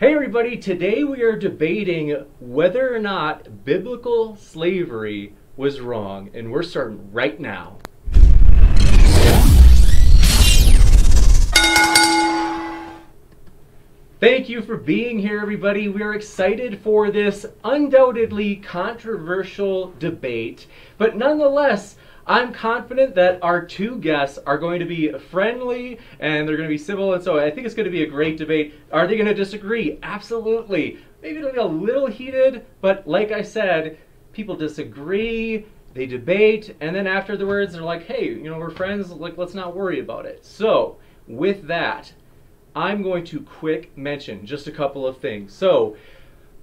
Hey everybody, today we are debating whether or not biblical slavery was wrong, and we're starting right now. Thank you for being here, everybody. We are excited for this undoubtedly controversial debate, but nonetheless, I'm confident that our two guests are going to be friendly and they're going to be civil, and so I think it's going to be a great debate. Are they going to disagree? Absolutely. Maybe it'll be a little heated, but like I said, people disagree, they debate, and then afterwards they're like, hey, we're friends, like, let's not worry about it. So, with that, I'm going to quick mention just a couple of things. So,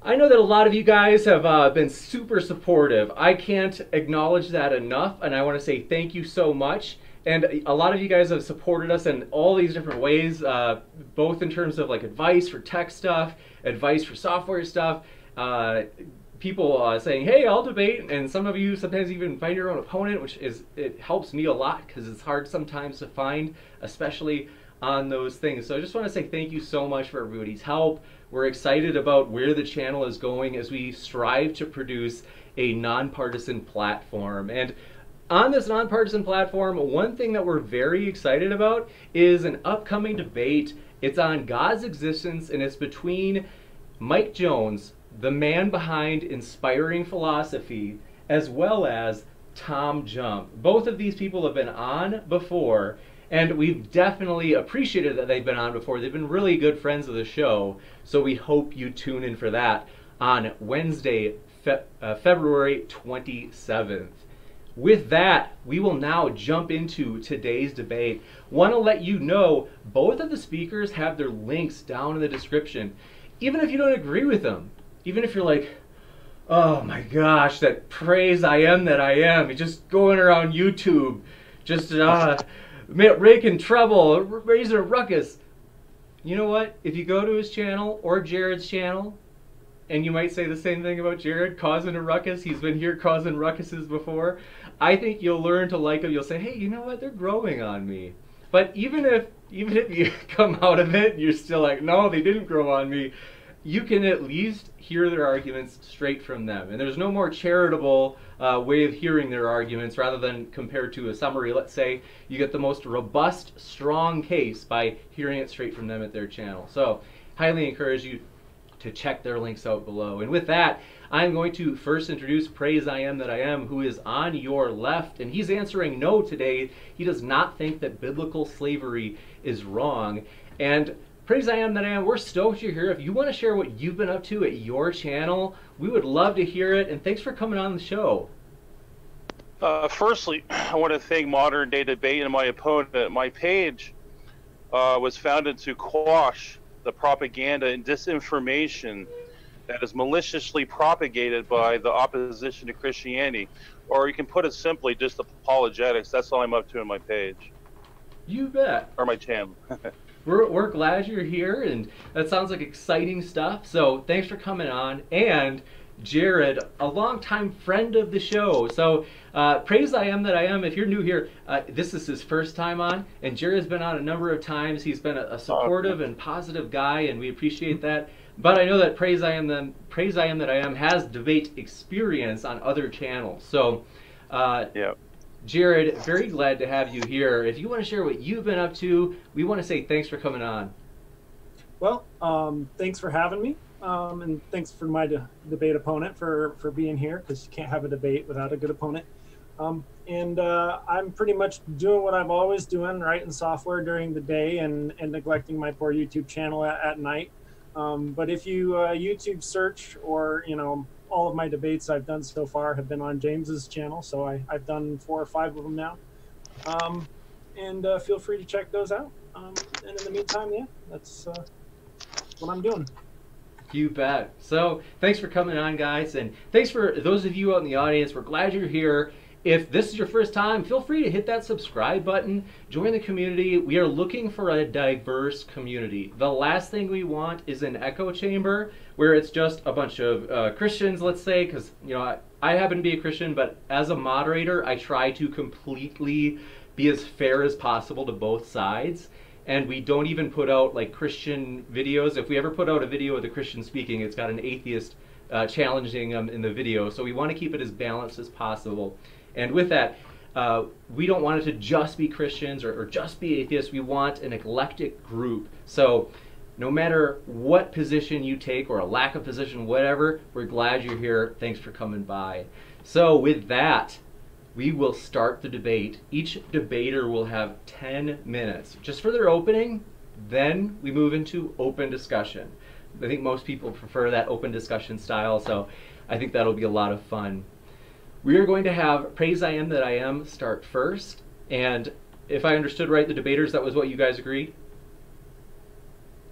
I know that a lot of you guys have been super supportive. I can't acknowledge that enough, and I want to say thank you so much. And a lot of you guys have supported us in all these different ways, both in terms of like advice for tech stuff, advice for software stuff, people saying, hey, I'll debate, and some of you sometimes even find your own opponent, it helps me a lot because it's hard sometimes to find, especially on those things. So I just want to say thank you so much for everybody's help. We're excited about where the channel is going as we strive to produce a nonpartisan platform. And on this nonpartisan platform, one thing that we're very excited about is an upcoming debate. It's on God's existence, and it's between Mike Jones, the man behind Inspiring Philosophy, as well as Tom Jump. Both of these people have been on before, and we've definitely appreciated that they've been on before. They've been really good friends of the show, so we hope you tune in for that on Wednesday, February 27th. With that, we will now jump into today's debate. Want to let you know, both of the speakers have their links down in the description. Even if you don't agree with them, even if you're like, oh my gosh, that praise I am that I am, it's just going around YouTube, just raking trouble, raising a ruckus. You know what? If you go to his channel or Jared's channel, and you might say the same thing about Jared, causing a ruckus, he's been here causing ruckuses before, I think you'll learn to like him. You'll say, hey, you know what? They're growing on me. But even if you come out of it and you're still like, no, they didn't grow on me, you can at least hear their arguments straight from them. And there's no more charitable way of hearing their arguments rather than compared to a summary. Let's say you get the most robust, strong case by hearing it straight from them at their channel. So highly encourage you to check their links out below. And with that, I'm going to first introduce Praise I Am That I Am, who is on your left, and he's answering no today. He does not think that biblical slavery is wrong. And Praise I Am That I Am, we're stoked you're here. If you want to share what you've been up to at your channel, we would love to hear it, and thanks for coming on the show. Firstly, I want to thank Modern Day Debate and my opponent. My page was founded to quash the propaganda and disinformation that is maliciously propagated by the opposition to Christianity. Or you can put it simply, just apologetics. That's all I'm up to in my page. You bet. Or my channel. We're glad you're here, and that sounds like exciting stuff. So thanks for coming on. And Jared, a longtime friend of the show. So Praise I Am That I Am, if you're new here, this is his first time on, and Jared's been on a number of times. He's been a supportive and positive guy, and we appreciate that. But I know that Praise I Am That I Am has debate experience on other channels. So yeah. Jared, very glad to have you here. If you want to share what you've been up to, we want to say thanks for coming on. Well, thanks for having me, and thanks for my debate opponent for being here, because you can't have a debate without a good opponent. And I'm pretty much doing what I'm always doing, writing software during the day and neglecting my poor YouTube channel at night. But if you YouTube search, or all of my debates I've done so far have been on James's channel, so I've done 4 or 5 of them now. And feel free to check those out. And in the meantime, yeah, that's what I'm doing. You bet. So thanks for coming on, guys, and thanks for those of you out in the audience. We're glad you're here. If this is your first time, feel free to hit that subscribe button, join the community. We are looking for a diverse community. The last thing we want is an echo chamber where it's just a bunch of Christians, let's say, because I happen to be a Christian, but as a moderator, I try to completely be as fair as possible to both sides. and we don't even put out like Christian videos. If we ever put out a video with a Christian speaking, it's got an atheist challenging them in the video. So we want to keep it as balanced as possible. And with that, we don't want it to just be Christians or just be atheists. We want an eclectic group. So no matter what position you take or a lack of position, whatever, we're glad you're here. Thanks for coming by. So with that, we will start the debate. Each debater will have 10 minutes just for their opening. Then we move into open discussion. I think most people prefer that open discussion style, so I think that'll be a lot of fun. We are going to have Praise I Am That I Am start first. And if I understood right, the debaters, that was what you guys agreed?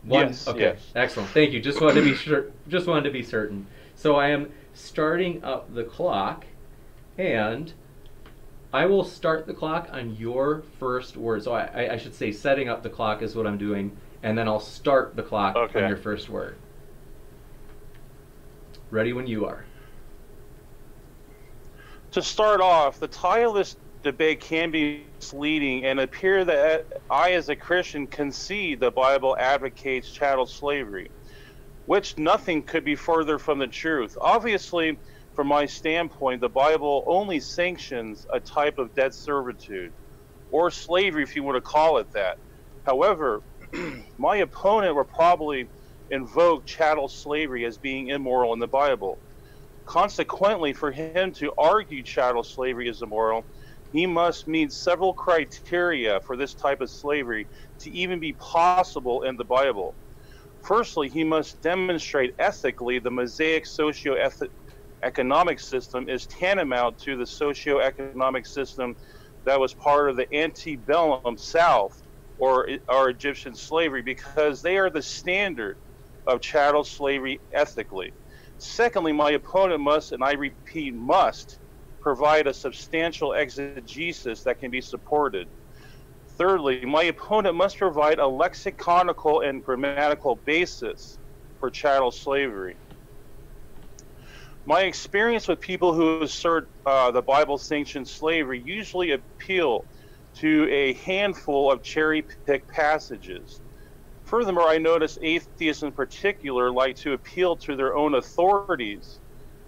Yes. Okay. Yes. Excellent. Thank you. Just wanted to be sure. Just wanted to be certain. So I am starting up the clock, and I will start the clock on your first word. So I should say setting up the clock is what I'm doing, and then I'll start the clock on your first word. Ready when you are. To start off, the title of this debate can be misleading and appear that I, as a Christian, concede the Bible advocates chattel slavery, which nothing could be further from the truth. Obviously, from my standpoint, the Bible only sanctions a type of debt servitude, or slavery if you want to call it that. However, my opponent will probably invoke chattel slavery as being immoral in the Bible. Consequently, for him to argue chattel slavery is immoral, he must meet several criteria for this type of slavery to even be possible in the Bible. Firstly, he must demonstrate ethically the Mosaic socio-economic system is tantamount to the socio-economic system that was part of the antebellum South or Egyptian slavery, because they are the standard of chattel slavery ethically. Secondly, my opponent must, and I repeat, must provide a substantial exegesis that can be supported. Thirdly, my opponent must provide a lexiconical and grammatical basis for chattel slavery. My experience with people who assert the Bible sanctions slavery usually appeal to a handful of cherry-picked passages. Furthermore, I notice atheists in particular like to appeal to their own authorities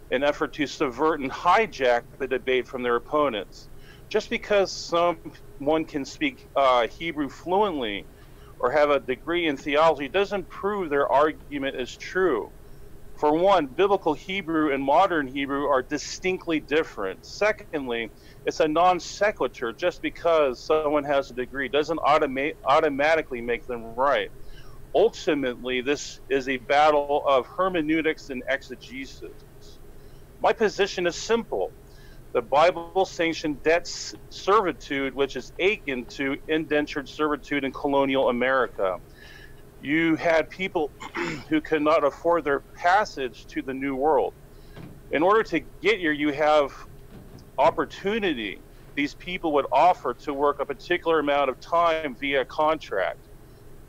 in an effort to subvert and hijack the debate from their opponents. Just because someone can speak Hebrew fluently or have a degree in theology doesn't prove their argument is true. For one, biblical Hebrew and modern Hebrew are distinctly different. Secondly, it's a non sequitur. Just because someone has a degree doesn't automatically make them right. Ultimately, this is a battle of hermeneutics and exegesis. My position is simple. The Bible sanctioned debt servitude, which is akin to indentured servitude in colonial America. You had people who could not afford their passage to the New World. In order to get here, you have opportunity. These people would offer to work a particular amount of time via contract.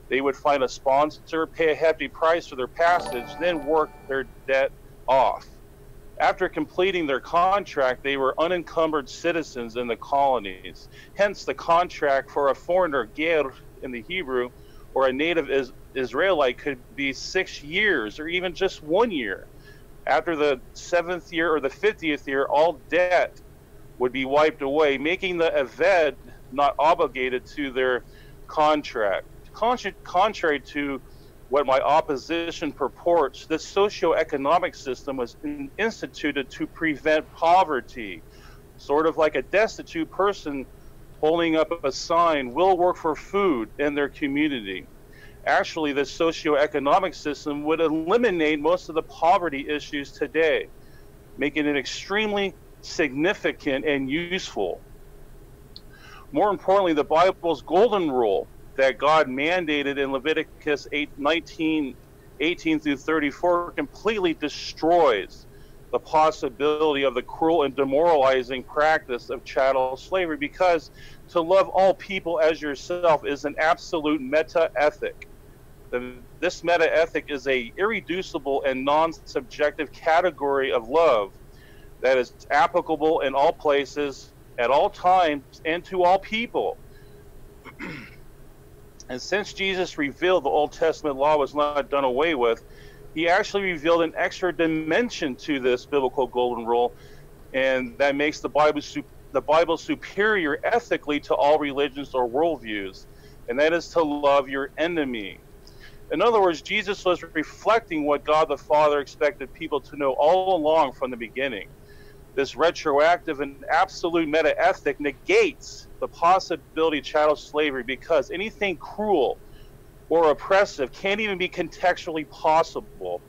They would find a sponsor, pay a hefty price for their passage, then work their debt off. After completing their contract, they were unencumbered citizens in the colonies. Hence, the contract for a foreigner, ger in the Hebrew, or a native Israelite could be 6 years or even just 1 year. After the 7th year or the 50th year, all debt would be wiped away, making the Eved not obligated to their contract. Contrary to what my opposition purports, this socio-economic system was instituted to prevent poverty. Sort of like a destitute person holding up a sign, will work for food in their community. Actually, this socio-economic system would eliminate most of the poverty issues today, making it extremely significant and useful. More importantly, the Bible's golden rule that God mandated in Leviticus 18 through 34 completely destroys the possibility of the cruel and demoralizing practice of chattel slavery, because to love all people as yourself is an absolute meta-ethic. This meta-ethic is a irreducible and non-subjective category of love that is applicable in all places, at all times, and to all people. And since Jesus revealed the Old Testament law was not done away with, he actually revealed an extra dimension to this biblical golden rule, and that makes the Bible superior ethically to all religions or worldviews, and that is to love your enemy. In other words, Jesus was reflecting what God the Father expected people to know all along from the beginning. This retroactive and absolute meta-ethic negates the possibility of chattel slavery, because anything cruel or oppressive can't even be contextually possible.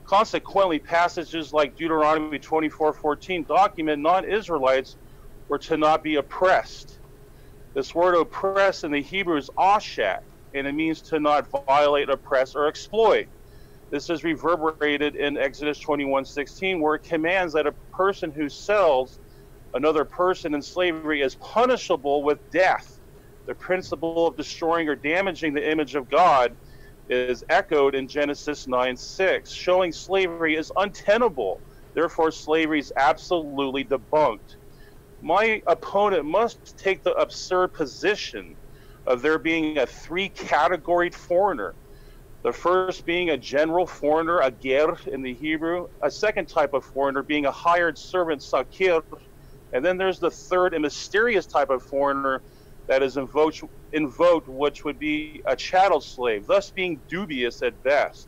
Consequently, passages like Deuteronomy 24:14 document non-Israelites were to not be oppressed. This word oppress in the Hebrew is ashat, and it means to not violate, oppress, or exploit. This is reverberated in Exodus 21:16, where it commands that a person who sells another person in slavery is punishable with death. The principle of destroying or damaging the image of God is echoed in Genesis 9:6, showing slavery is untenable. Therefore, slavery is absolutely debunked. My opponent must take the absurd position of there being a three-categoried foreigner. The first being a general foreigner, a ger in the Hebrew, a second type of foreigner being a hired servant, sakir, and then there's the third and mysterious type of foreigner that is invoked, which would be a chattel slave, thus being dubious at best.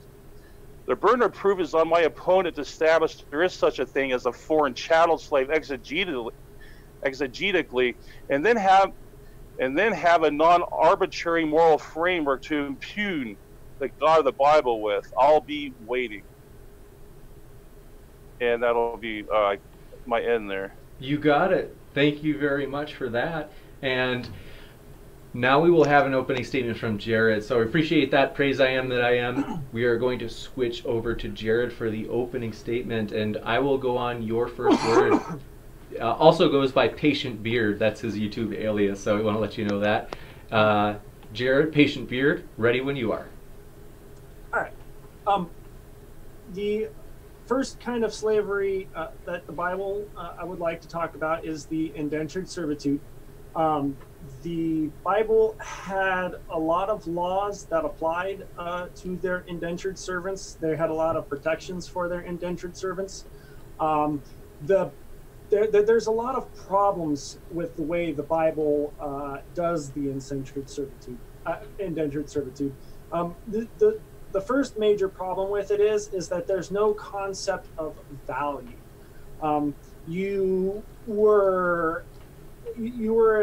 The burden of proof is on my opponent to establish there is such a thing as a foreign chattel slave exegetically, and then have a non-arbitrary moral framework to impugn the God of the Bible with. I'll be waiting. And that'll be my end there. You got it. Thank you very much for that. And now we will have an opening statement from Jared. So I appreciate that. Praise I am that I am. We are going to switch over to Jared for the opening statement, and I will go on your first word. Also goes by Patient Beard. That's his YouTube alias, so I want to let you know that. Jared, Patient Beard, ready when you are. All right. The first kind of slavery that the Bible I would like to talk about is the indentured servitude. The Bible had a lot of laws that applied to their indentured servants. They had a lot of protections for their indentured servants. There's a lot of problems with the way the Bible does the indentured servitude. The first major problem with it is that there's no concept of value. You were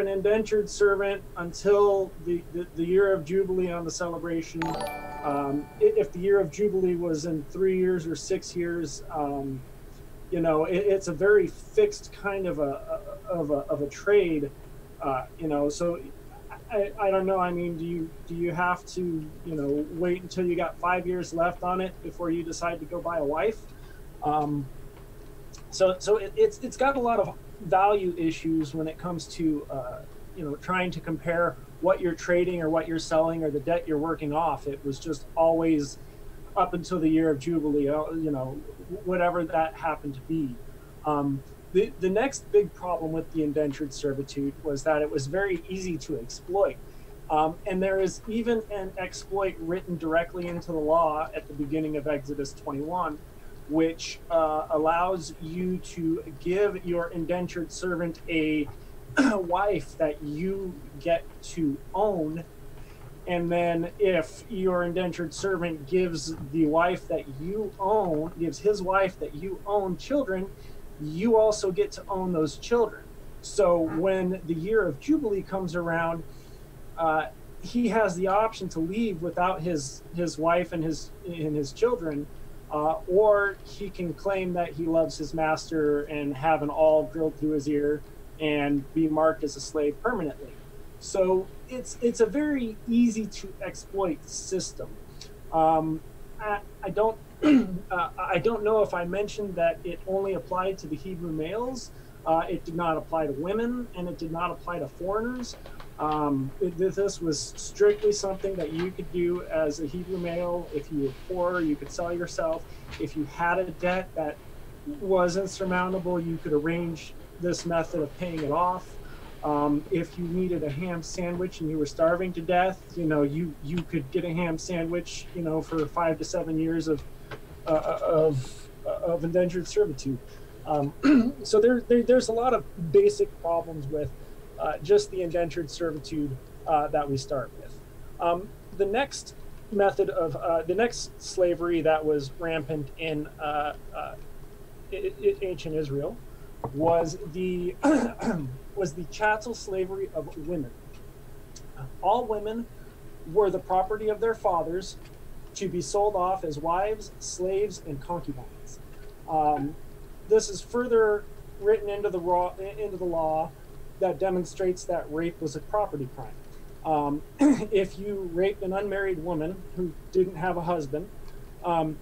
an indentured servant until the year of Jubilee on the celebration. If the year of Jubilee was in 3 years or 6 years, it's a very fixed kind of a trade. So I don't know. I mean, do you have to wait until you got 5 years left on it before you decide to go buy a wife? So it's got a lot of value issues when it comes to trying to compare what you're trading or what you're selling or the debt you're working off. It was just always up until the year of Jubilee, whatever that happened to be. The next big problem with the indentured servitude was that it was very easy to exploit. And there is even an exploit written directly into the law at the beginning of Exodus 21, which allows you to give your indentured servant a wife that you get to own. And then if your indentured servant gives the wife that you own, gives his wife that you own children, you also get to own those children. So when the year of Jubilee comes around, he has the option to leave without his wife and his children, or he can claim that he loves his master and have an awl drilled through his ear and be marked as a slave permanently. So it's a very easy to exploit system. I don't know if I mentioned that it only applied to the Hebrew males. It did not apply to women, and it did not apply to foreigners. This was strictly something that you could do as a Hebrew male. If you were poor, you could sell yourself. If you had a debt that was insurmountable, you could arrange this method of paying it off. If you needed a ham sandwich and you were starving to death, you could get a ham sandwich, for 5 to 7 years of indentured servitude. So there's a lot of basic problems with just the indentured servitude that we start with. The next method of the next slavery that was rampant in ancient Israel was the was the chattel slavery of women. All women were the property of their fathers to be sold off as wives, slaves, and concubines. This is further written into the law that demonstrates that rape was a property crime. If you raped an unmarried woman who didn't have a husband,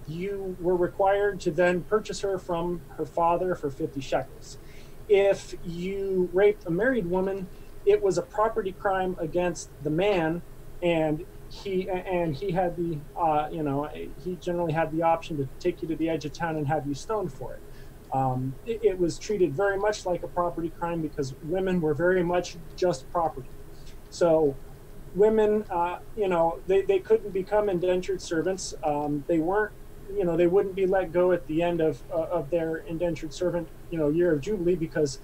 you were required to then purchase her from her father for 50 shekels. If you raped a married woman, it was a property crime against the man, and he had the he generally had the option to take you to the edge of town and have you stoned for it. It was treated very much like a property crime because women were very much just property. So women, they couldn't become indentured servants. They weren't, they wouldn't be let go at the end of their indentured servant, year of Jubilee, because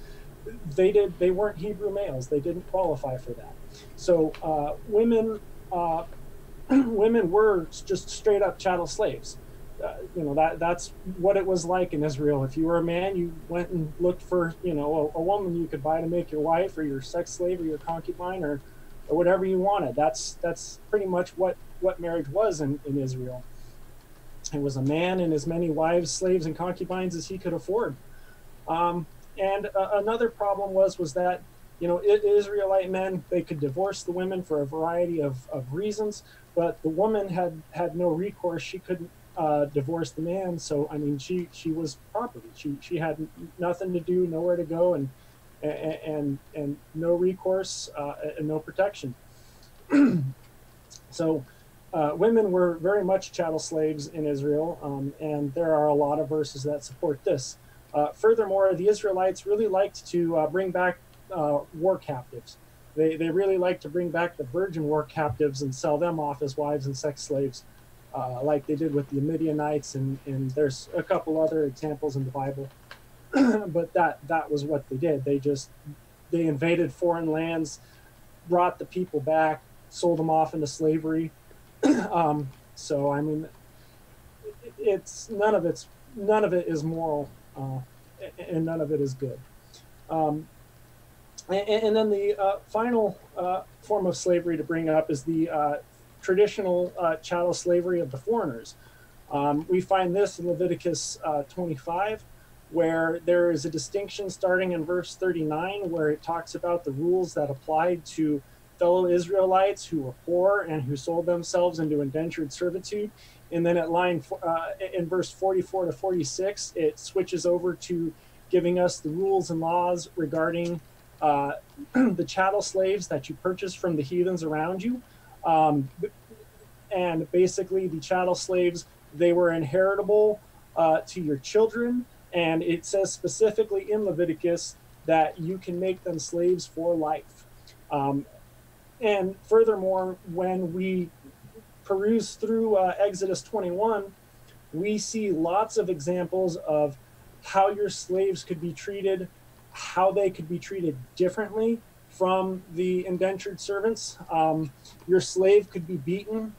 they weren't Hebrew males. They didn't qualify for that. So women were just straight up chattel slaves. That's what it was like in Israel. If you were a man, you went and looked for, a woman you could buy to make your wife or your sex slave or your concubine or whatever you wanted. That's pretty much what marriage was in Israel. It was a man and as many wives, slaves, and concubines as he could afford. And another problem was that, Israelite men, they could divorce the women for a variety of reasons, but the woman had no recourse. She couldn't divorce the man. So, I mean, she was property. She had nothing to do, nowhere to go, and no recourse, and no protection. So women were very much chattel slaves in Israel, and there are a lot of verses that support this. Furthermore, the Israelites really liked to bring back war captives. They really liked to bring back the virgin war captives and sell them off as wives and sex slaves, like they did with the Midianites, and there's a couple other examples in the Bible. But that was what they did. They invaded foreign lands, brought the people back, sold them off into slavery. So I mean, it's none of it is moral, and none of it is good. And then the final form of slavery to bring up is the traditional chattel slavery of the foreigners. We find this in Leviticus 25, where there is a distinction starting in verse 39, where it talks about the rules that applied to fellow Israelites who were poor and who sold themselves into indentured servitude. And then in verse 44 to 46, it switches over to giving us the rules and laws regarding the chattel slaves that you purchased from the heathens around you. And basically the chattel slaves, they were inheritable to your children. And it says specifically in Leviticus that you can make them slaves for life. And furthermore, when we peruse through Exodus 21, we see lots of examples of how your slaves could be treated, how they could be treated differently from the indentured servants. Your slave could be beaten.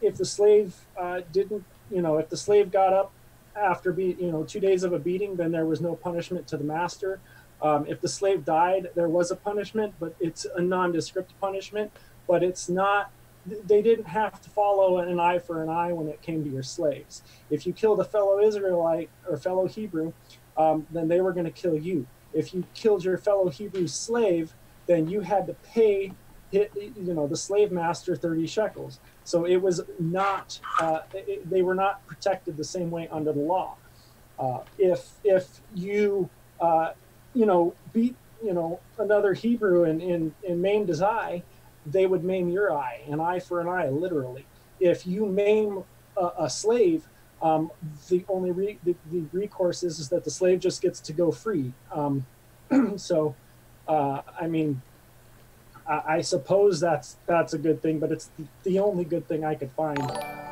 If the slave if the slave got up after 2 days of a beating, then there was no punishment to the master. If the slave died, there was a punishment, but it's a nondescript punishment. But it's not, they didn't have to follow an eye for an eye when it came to your slaves. If you killed a fellow Israelite or fellow Hebrew, then they were going to kill you. If you killed your fellow Hebrew slave, then you had to pay the slave master 30 shekels. So it was not, they were not protected the same way under the law. If you, beat, another Hebrew and maimed his eye, they would maim your eye, an eye for an eye, literally. If you maim a slave, the only the recourse is that the slave just gets to go free. So I mean, I suppose that's a good thing, but it's the only good thing I could find.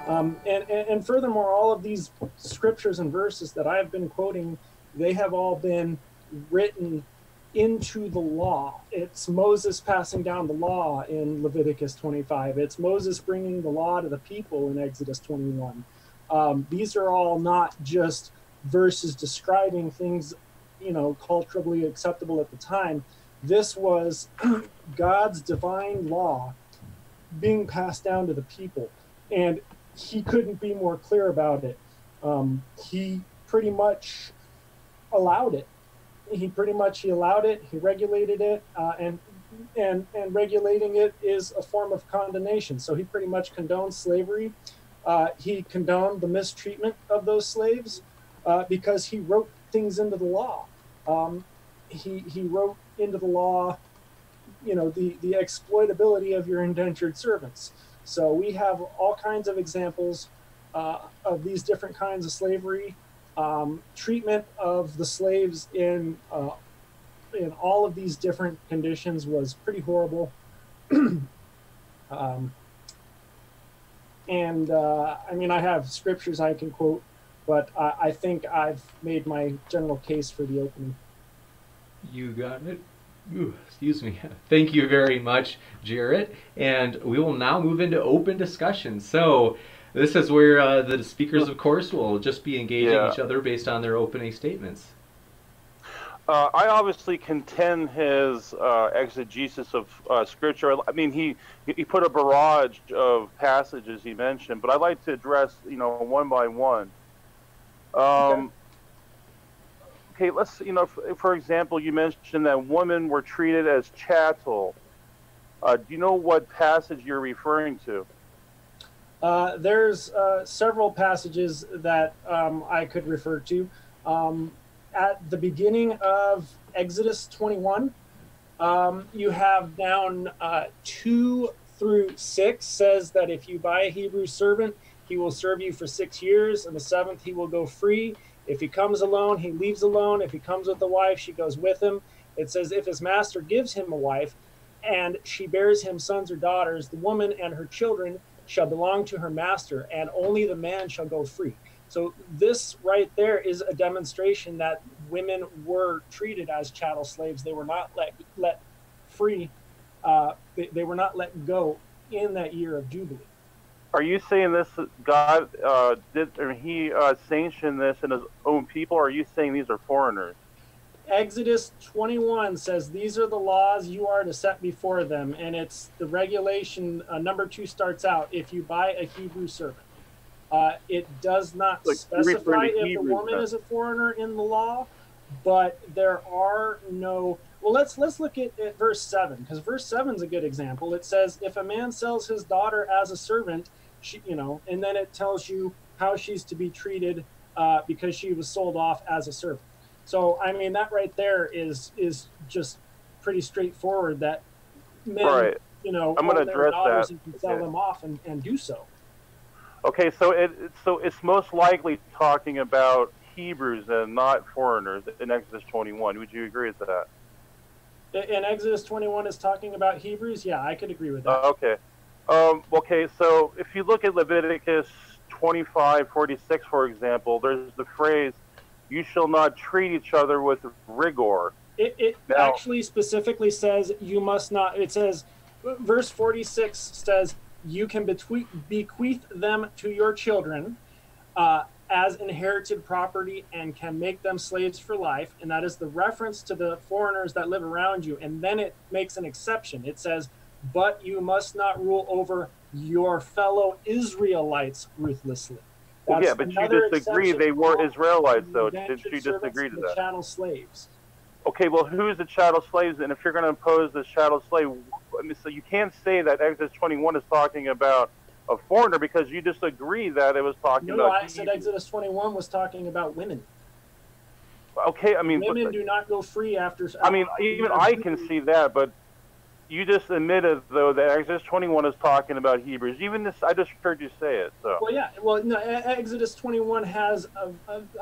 And furthermore, all of these scriptures and verses that I've been quoting, they have all been written into the law. It's Moses passing down the law in Leviticus 25. It's Moses bringing the law to the people in Exodus 21. These are all not just verses describing things, culturally acceptable at the time. This was God's divine law being passed down to the people, and he couldn't be more clear about it. He pretty much allowed it. He allowed it. He regulated it, and regulating it is a form of condemnation. So he pretty much condoned slavery. He condoned the mistreatment of those slaves because he wrote things into the law. He wrote into the law, the exploitability of your indentured servants. So we have all kinds of examples of these different kinds of slavery. Treatment of the slaves in all of these different conditions was pretty horrible. I have scriptures I can quote, but I think I've made my general case for the opening. You got it. Ooh, excuse me. Thank you very much, Jarrett. And we will now move into open discussion. So this is where the speakers, of course, will just be engaging each other based on their opening statements. I obviously contend his exegesis of Scripture. I mean, he put a barrage of passages he mentioned, but I'd like to address, one by one. Okay, let's, for example, you mentioned that women were treated as chattel. Do you know what passage you're referring to? There's several passages that I could refer to. At the beginning of Exodus 21, you have down 2 through 6 says that if you buy a Hebrew servant, he will serve you for 6 years, and the 7th he will go free. If he comes alone, he leaves alone. If he comes with a wife, she goes with him. It says if his master gives him a wife and she bears him sons or daughters, the woman and her children shall belong to her master, and only the man shall go free. So this right there is a demonstration that women were treated as chattel slaves. They were not let free. They were not let go in that year of Jubilee. Are you saying this God he sanctioned this in his own people, or are you saying these are foreigners? Exodus 21 says these are the laws you are to set before them, and it's the regulation. Number 2 starts out, if you buy a Hebrew servant. It does not specify if the woman is a foreigner in the law, but there are no. Well, let's look at verse 7, because verse 7 is a good example. It says if a man sells his daughter as a servant, and then it tells you how she's to be treated because she was sold off as a servant. So, I mean, that right there is just pretty straightforward that men, right. I'm going to address that. And can sell them off and do so. Okay, so it's most likely talking about Hebrews and not foreigners in Exodus 21. Would you agree with that? In Exodus 21 is talking about Hebrews? Yeah, I could agree with that. Okay. Okay, so if you look at Leviticus 25:46, for example, there's the phrase, you shall not treat each other with rigor. It actually specifically says you must not. It says, verse 46 says, you can bequeath them to your children as inherited property and can make them slaves for life. And that is the reference to the foreigners that live around you. And then it makes an exception. It says, but you must not rule over your fellow Israelites ruthlessly. Well, yeah, but you disagree they were Israelites, though. Did you disagree to that? Chattel slaves. Okay, well, who's the chattel slaves? And if you're going to impose this chattel slave, I mean, so you can't say that Exodus 21 is talking about a foreigner because you disagree that it was talking about. No, I said Exodus 21 was talking about women. Okay, I mean, women do not go free after. I mean, even I can see that, but you just admitted though that Exodus 21 is talking about Hebrews. Even this, I just heard you say it. So. Well, yeah. Well, no, Exodus 21 has.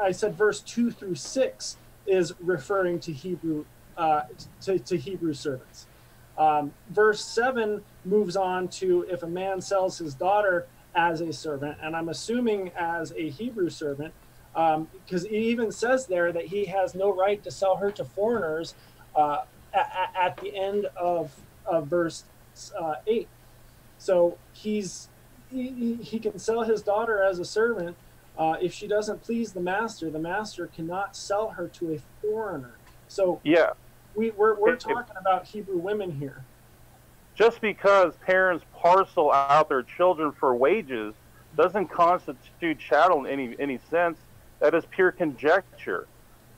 I said verse 2 through 6 is referring to Hebrew to Hebrew servants. Verse 7 moves on to if a man sells his daughter as a servant, and I'm assuming as a Hebrew servant, because it even says there that he has no right to sell her to foreigners at the end of verse 8. So he can sell his daughter as a servant. If she doesn't please the master cannot sell her to a foreigner. So yeah, we're talking about Hebrew women here. Just because parents parcel out their children for wages doesn't constitute chattel in any sense. That is pure conjecture.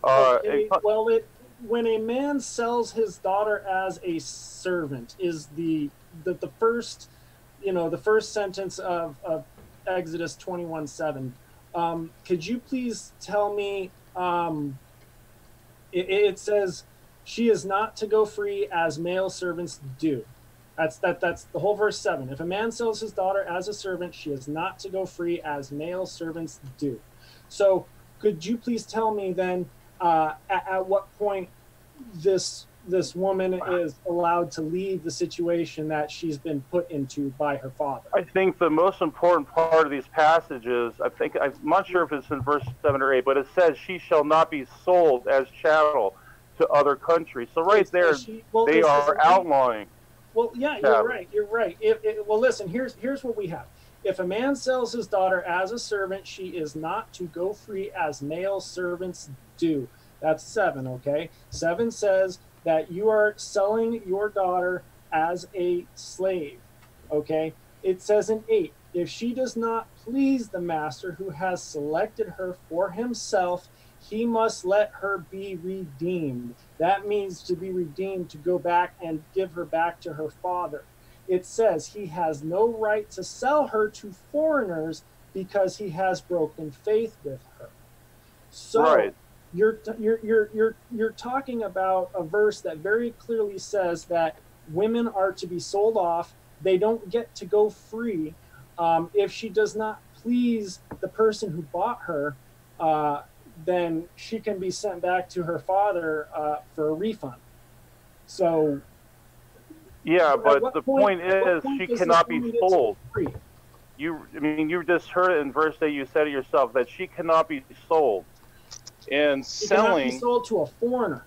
When a man sells his daughter as a servant is the first, the first sentence of Exodus 21:7. Could you please tell me? It says she is not to go free as male servants do. That's the whole verse 7. If a man sells his daughter as a servant, she is not to go free as male servants do. So could you please tell me then at what point this woman is allowed to leave the situation that she's been put into by her father? I think the most important part of these passages, I'm not sure if it's in verse 7 or 8, but it says she shall not be sold as chattel to other countries. So right there, they are outlawing. Well, yeah, you're right. You're right. Well, listen, here's what we have. If a man sells his daughter as a servant, she is not to go free as male servants do. That's 7, okay? 7 says that you are selling your daughter as a slave, okay? It says in 8, if she does not please the master who has selected her for himself, he must let her be redeemed. That means to be redeemed, to go back and give her back to her father. It says he has no right to sell her to foreigners because he has broken faith with her. So right. You're talking about a verse that very clearly says that women are to be sold off. They don't get to go free. If she does not please the person who bought her, then she can be sent back to her father for a refund. So, yeah, but the point is she cannot be sold. You just heard it in verse 8. You said it yourself that she cannot be sold. And she selling cannot be sold to a foreigner.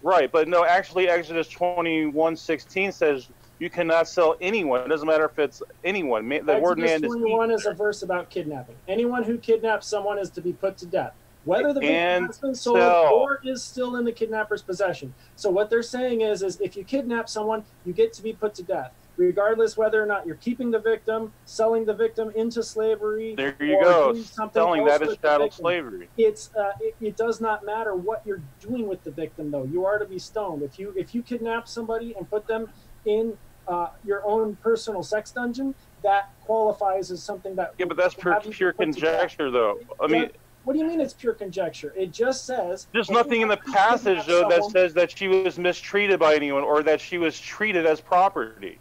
Right, but no, actually Exodus 21:16 says you cannot sell anyone. It doesn't matter if it's anyone. The word man is 21 is a verse about kidnapping. Anyone who kidnaps someone is to be put to death, whether the victim has been sold or is still in the kidnapper's possession. So what they're saying is if you kidnap someone, you get to be put to death, regardless whether or not you're keeping the victim, selling the victim into slavery. There you go. Selling that is chattel slavery. It does not matter what you're doing with the victim, though. You are to be stoned. If you kidnap somebody and put them in your own personal sex dungeon, that qualifies as something that. Yeah, but that's pure conjecture, though. I mean. What do you mean it's pure conjecture? It just says... There's nothing in the passage, though, that says that she was mistreated by anyone or that she was treated as property.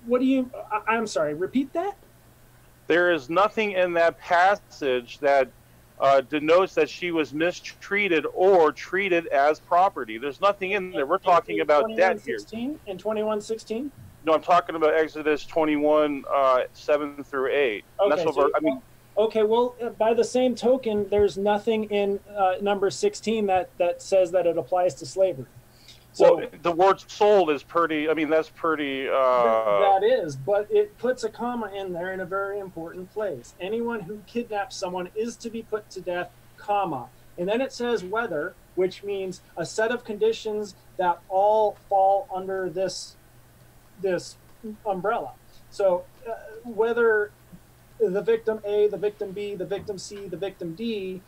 What do you... I'm sorry, repeat that? There is nothing in that passage that denotes that she was mistreated or treated as property. There's nothing in there. We're talking about debt here. In 21:16? No, I'm talking about Exodus 21, 7 through 8. Okay, that's what I mean... Okay, well, by the same token, there's nothing in number 16 that says that it applies to slavery. So, well, the word sold is pretty, I mean, that's pretty... That is, but it puts a comma in there in a very important place. Anyone who kidnaps someone is to be put to death, comma. And then it says whether, which means a set of conditions that all fall under this umbrella. So whether... the victim A, the victim B, the victim C, the victim D,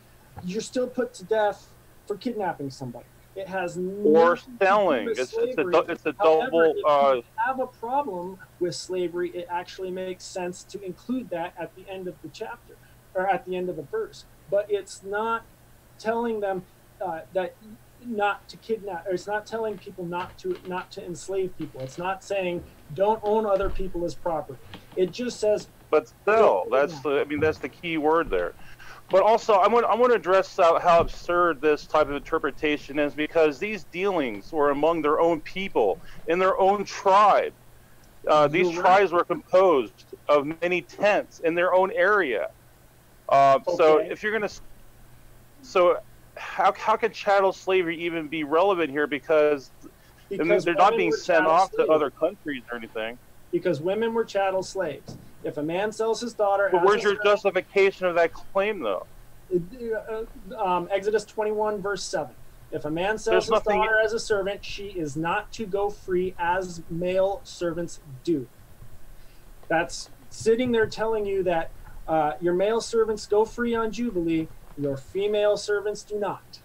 you're still put to death for kidnapping somebody. It has or selling. It's a double. If you have a problem with slavery, it actually makes sense to include that at the end of the chapter or at the end of the verse. But it's not telling them that not to kidnap, or it's not telling people not to enslave people. It's not saying don't own other people as property. It just says. But still, that's the key word there. But also, I want to address how absurd this type of interpretation is, because these dealings were among their own people in their own tribe. These tribes were composed of many tents in their own area. So if you're gonna, how can chattel slavery even be relevant here? Because they're not being sent off to other countries or anything. Because women were chattel slaves. If a man sells his daughter, but where's your justification of that claim, though? Exodus 21 verse 7. If a man sells his daughter as a servant, she is not to go free as male servants do. That's sitting there telling you that your male servants go free on Jubilee, your female servants do not.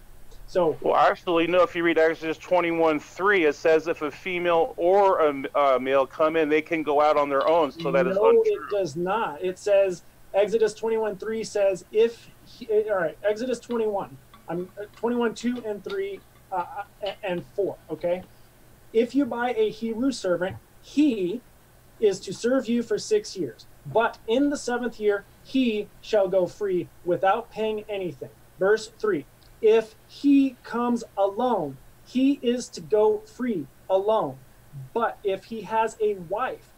So, well, actually, no. If you read Exodus 21:3, it says if a female or a male come in, they can go out on their own. So that is untrue. No, it does not. It says Exodus 21:3 says all right, Exodus 21. 21:2 and 3 and 4. Okay, if you buy a Hebrew servant, he is to serve you for 6 years. But in the 7th year, he shall go free without paying anything. Verse 3. If he comes alone, he is to go free alone. But if he has a wife,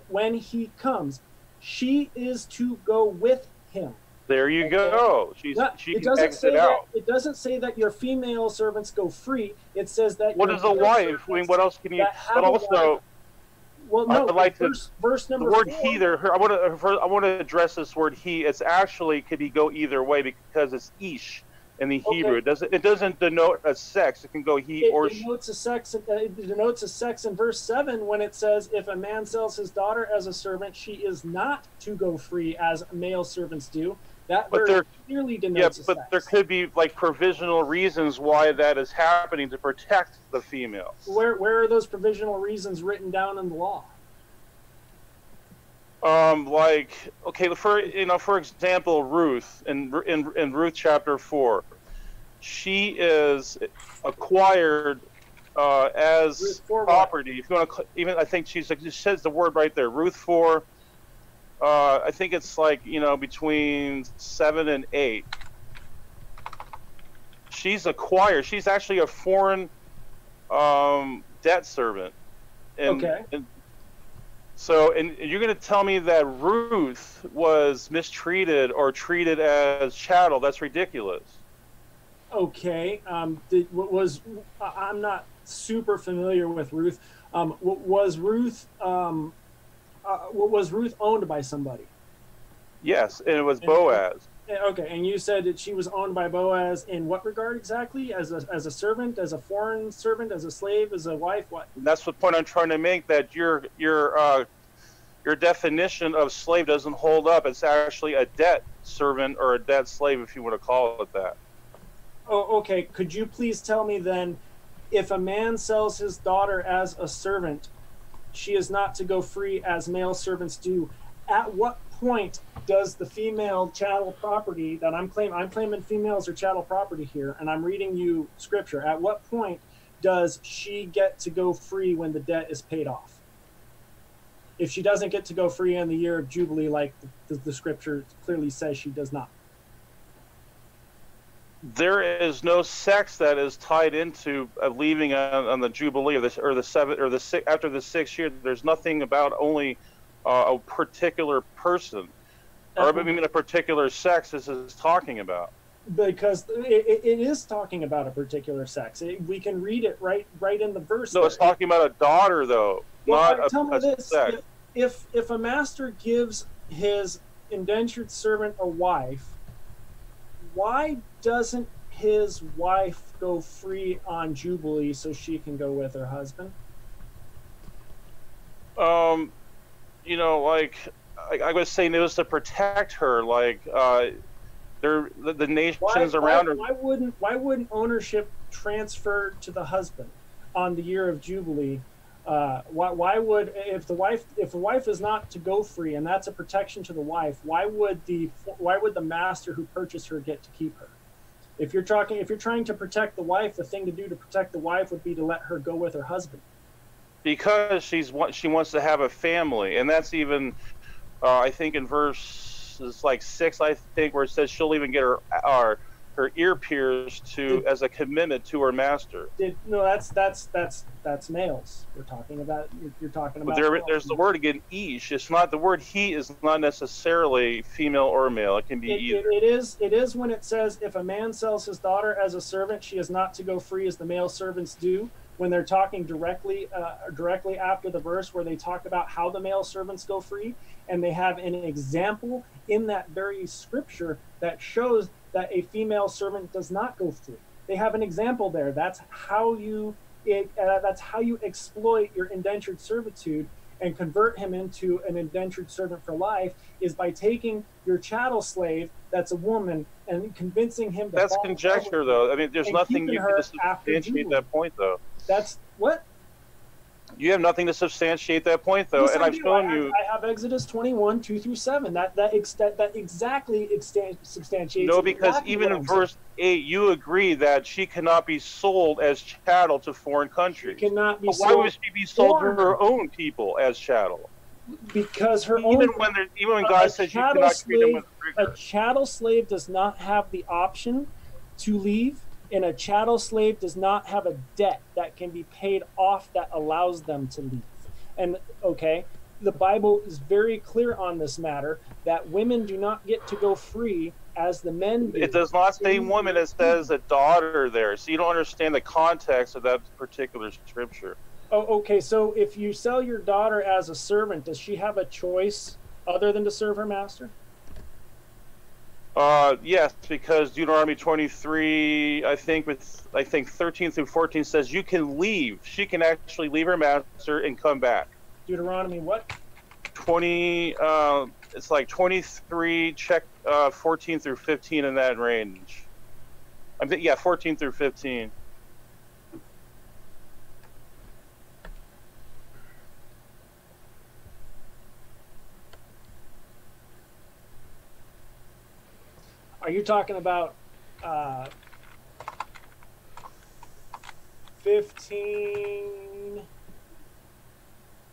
when he comes, she is to go with him. There you go. She can exit out. It doesn't say that your female servants go free. It says that. What is a wife? I mean, what else can you? But also, well, no. Verse number the word 4. he there. I want to address this word he. It's actually could go either way because it's ish. In the Hebrew, it doesn't denote a sex. It can go he or she. It denotes a sex in verse 7 when it says, "If a man sells his daughter as a servant, she is not to go free as male servants do." That verse clearly denotes a sex. But there could be like provisional reasons why that is happening to protect the females. Where are those provisional reasons written down in the law? For example, Ruth in Ruth chapter 4, she is acquired as property. If you want to, I think it says the word right there, Ruth 4. I think it's between 7 and 8. She's acquired. She's actually a foreign debt servant. So, and you're going to tell me that Ruth was mistreated or treated as chattel? That's ridiculous. Okay. I'm not super familiar with Ruth. Was Ruth owned by somebody? Yes, and it was Boaz. Okay, and you said that she was owned by Boaz in what regard exactly? As a servant, as a foreign servant, as a slave, as a wife? What? And that's the point I'm trying to make. That your definition of slave doesn't hold up. It's actually a debt servant or a debt slave, if you want to call it that. Oh, okay. Could you please tell me then, if a man sells his daughter as a servant, she is not to go free as male servants do. At what point does the female chattel property that I'm claiming females are chattel property here, and I'm reading you scripture. At what point does she get to go free when the debt is paid off? If she doesn't get to go free in the year of Jubilee, like the scripture clearly says she does not. There is no sex that is tied into leaving on the Jubilee after the 6th year. There's nothing about only a particular person, or a particular sex this is talking about. Because it is talking about a particular sex. We can read it right in the verse. No, it's talking about a daughter, though, not a sex. If a master gives his indentured servant a wife, why doesn't his wife go free on Jubilee so she can go with her husband? I was saying it was to protect her, the nations around her. Why wouldn't ownership transfer to the husband on the year of Jubilee? Why would, if the wife is not to go free and that's a protection to the wife, why would the master who purchased her get to keep her? If you're trying to protect the wife, the thing to do to protect the wife would be to let her go with her husband. Because she wants to have a family, and that's even I think in verse it's like 6, I think, where it says she'll even get her ear pierced as a commitment to her master. No, that's males. We're talking about. You're talking about. But there's the word again, ish. It's not the word he is not necessarily female or male. It can be either. It is when it says if a man sells his daughter as a servant, she is not to go free as the male servants do. When they're talking directly after the verse where they talk about how the male servants go free, and they have an example in that very scripture that shows that a female servant does not go free. They have an example there. That's how you exploit your indentured servitude and convert him into an indentured servant for life, is by taking your chattel slave that's a woman and convincing him. That's conjecture, though. I mean, there's nothing you can substantiate that point, though. That's what? You have nothing to substantiate that point, though. Yes, and I've shown you. I have Exodus 21, 2 through 7. That exactly substantiates. No, because even in verse 8, you agree that she cannot be sold as chattel to foreign countries. She cannot be sold. Why would she be sold to her own people as chattel? Because her even when God says you cannot treat them with rigor. A chattel slave does not have the option to leave, and a chattel slave does not have a debt that can be paid off that allows them to leave. And the Bible is very clear on this matter, that women do not get to go free as the men do. It does not say woman, it says a daughter there. So you don't understand the context of that particular scripture. Oh, okay. So if you sell your daughter as a servant, does she have a choice other than to serve her master? Yes, because Deuteronomy 23, I think 13 through 14 says you can leave. She can actually leave her master and come back. Deuteronomy what? 20. It's like 23. Check 14 through 15 in that range. 14 through 15. Are you talking about 15,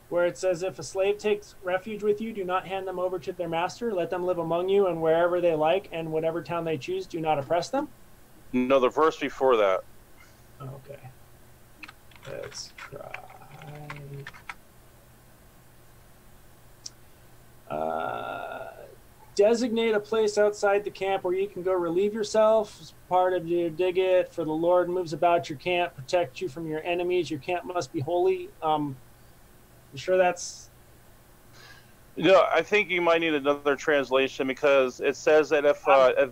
where it says, if a slave takes refuge with you, do not hand them over to their master. Let them live among you and wherever they like, and whatever town they choose, do not oppress them? No, the verse before that. Okay. Let's try. Designate a place outside the camp where you can go relieve yourself as part of your dig it, for the Lord moves about your camp, protect you from your enemies. Your camp must be holy. You sure that's... No, I think you might need another translation, because it says that if I'm on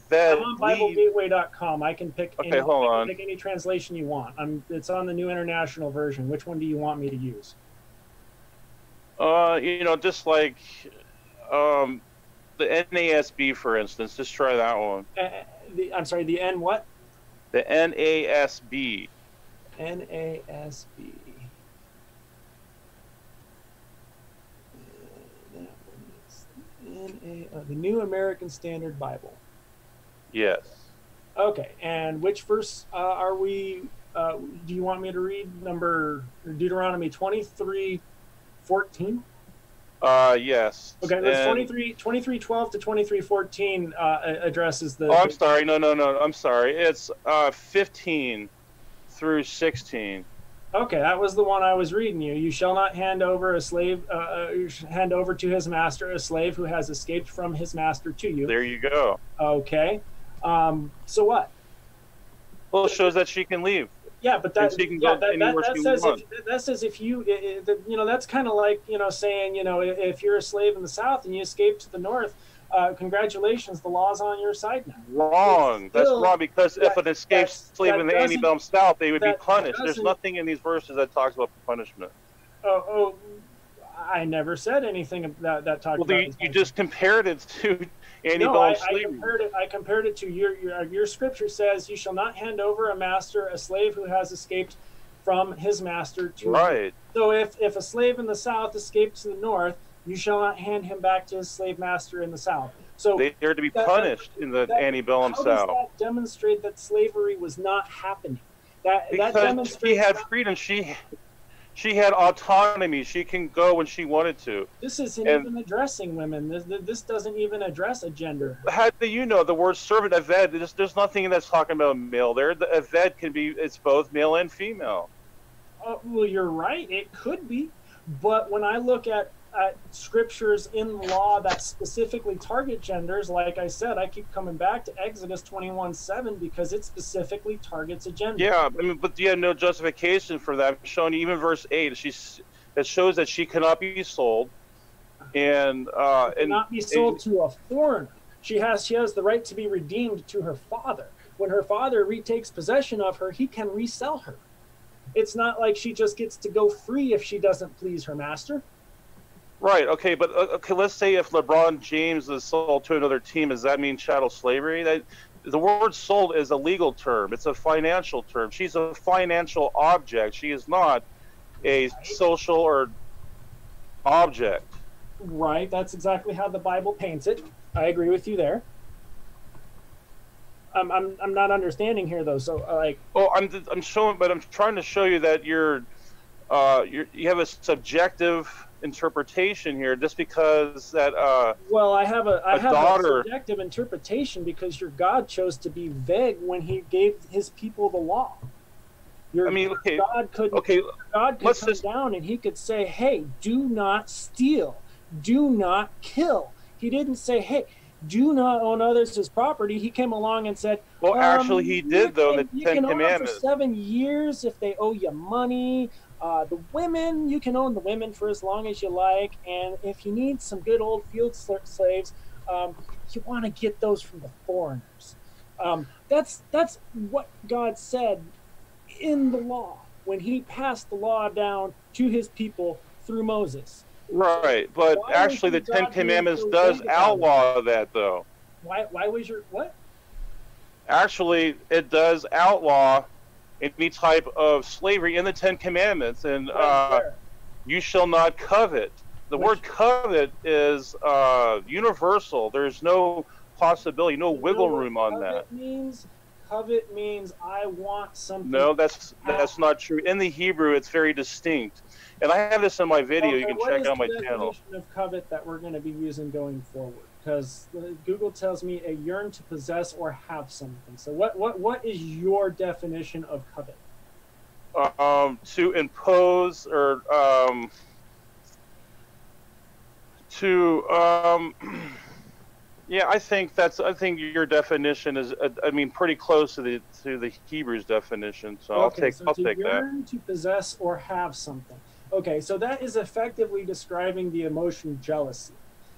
BibleGateway.com. I can pick any translation you want. It's on the New International Version. Which one do you want me to use? Just like the NASB, for instance. Just try that one. I'm sorry, the N what? The NASB. NASB. The New American Standard Bible. Yes. Okay, and which verse are we? Do you want me to read Deuteronomy 23:14? Yes. Okay, that's 23:12 to 23:14 addresses the. Oh, I'm sorry. No. I'm sorry. It's 15 through 16. Okay, that was the one I was reading you. You shall not hand over a slave, hand over to his master a slave who has escaped from his master to you. There you go. Okay. So what? Well, it shows that she can leave. Yeah, but that says if you, that's kind of like, saying, if you're a slave in the South and you escape to the North, congratulations, the law's on your side now. Wrong. That's wrong, because if an escaped slave in the antebellum South, they would be punished. There's nothing in these verses that talks about punishment. Oh, I never said anything that talked about. Well, you just compared it to antebellum slavery. I compared it to your scripture says, you shall not hand over a slave who has escaped from his master to right. So if a slave in the South escaped to the North, you shall not hand him back to his slave master in the South. So they are to be punished in the antebellum South. How does that demonstrate that slavery was not happening? That because demonstrates she had freedom. She had autonomy. She can go when she wanted to. This isn't even addressing women. This doesn't even address a gender. How do you know the word servant, aved? There's nothing that's talking about male there. The aved can be, it's both male and female. Well, you're right. It could be. But when I look at scriptures in the law that specifically target genders, like I said, I keep coming back to Exodus 21:7 because it specifically targets a gender. Yeah, I mean, but you have no justification for that. I'm showing you even verse 8. It shows that she cannot be sold, and not be sold to a foreigner. She has the right to be redeemed to her father. When her father retakes possession of her, he can resell her. It's not like she just gets to go free if she doesn't please her master. Right. Okay. But okay. Let's say if LeBron James is sold to another team, does that mean chattel slavery? That the word "sold" is a legal term. It's a financial term. She's a financial object. She is not a social or object. Right. That's exactly how the Bible paints it. I agree with you there. I'm not understanding here though. So like. Oh, I'm showing, but I'm trying to show you that you have a subjective interpretation here, just because that well, I have a subjective interpretation because your God chose to be vague when He gave His people the law. God could come down and He could say, "Hey, do not steal, do not kill." He didn't say, "Hey, do not own others as property." He came along and said, "Well, actually, He did though in the Ten Commandments. You can own them for 7 years if they owe you money." The women, you can own the women for as long as you like, and if you need some good old field slaves, you want to get those from the foreigners. That's what God said in the law when He passed the law down to His people through Moses. Right, but actually the Ten Commandments does outlaw that, though. Why was your what? Actually, it does outlaw any type of slavery in the Ten Commandments, and you shall not covet. The word covet is universal. There's no possibility, no wiggle room on that. Covet means I want something. No, that's not true. In the Hebrew, it's very distinct. And I have this in my video. Okay, you can check out my channel. What is the definition of covet that we're going to be using going forward? Because Google tells me a yearn to possess or have something. So what is your definition of covet? To impose or yeah, I think your definition is pretty close to the Hebrew's definition. So okay, I'll take that. Yearn to possess or have something. Okay, so that is effectively describing the emotion jealousy.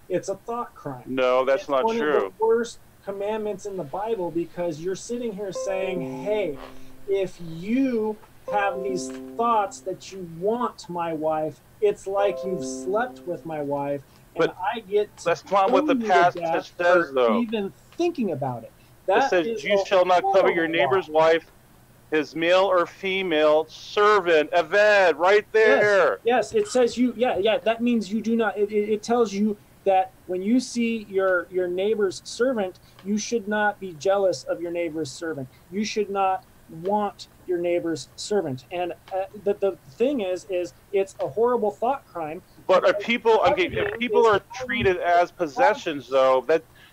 It's a thought crime. No, that's not true. It's one of the worst commandments in the Bible because you're sitting here saying, hey, if you have these thoughts that you want my wife, it's like you've slept with my wife, and I get to that's not what the passage says, though. Even thinking about it. It says, you shall not covet your neighbor's wife, his male or female servant, aved, right there. Yes, it says you, that means you do not, it tells you that when you see your neighbor's servant, you should not be jealous of your neighbor's servant. You should not want your neighbor's servant. And the thing is it's a horrible thought crime. But if people are treated as possessions, though,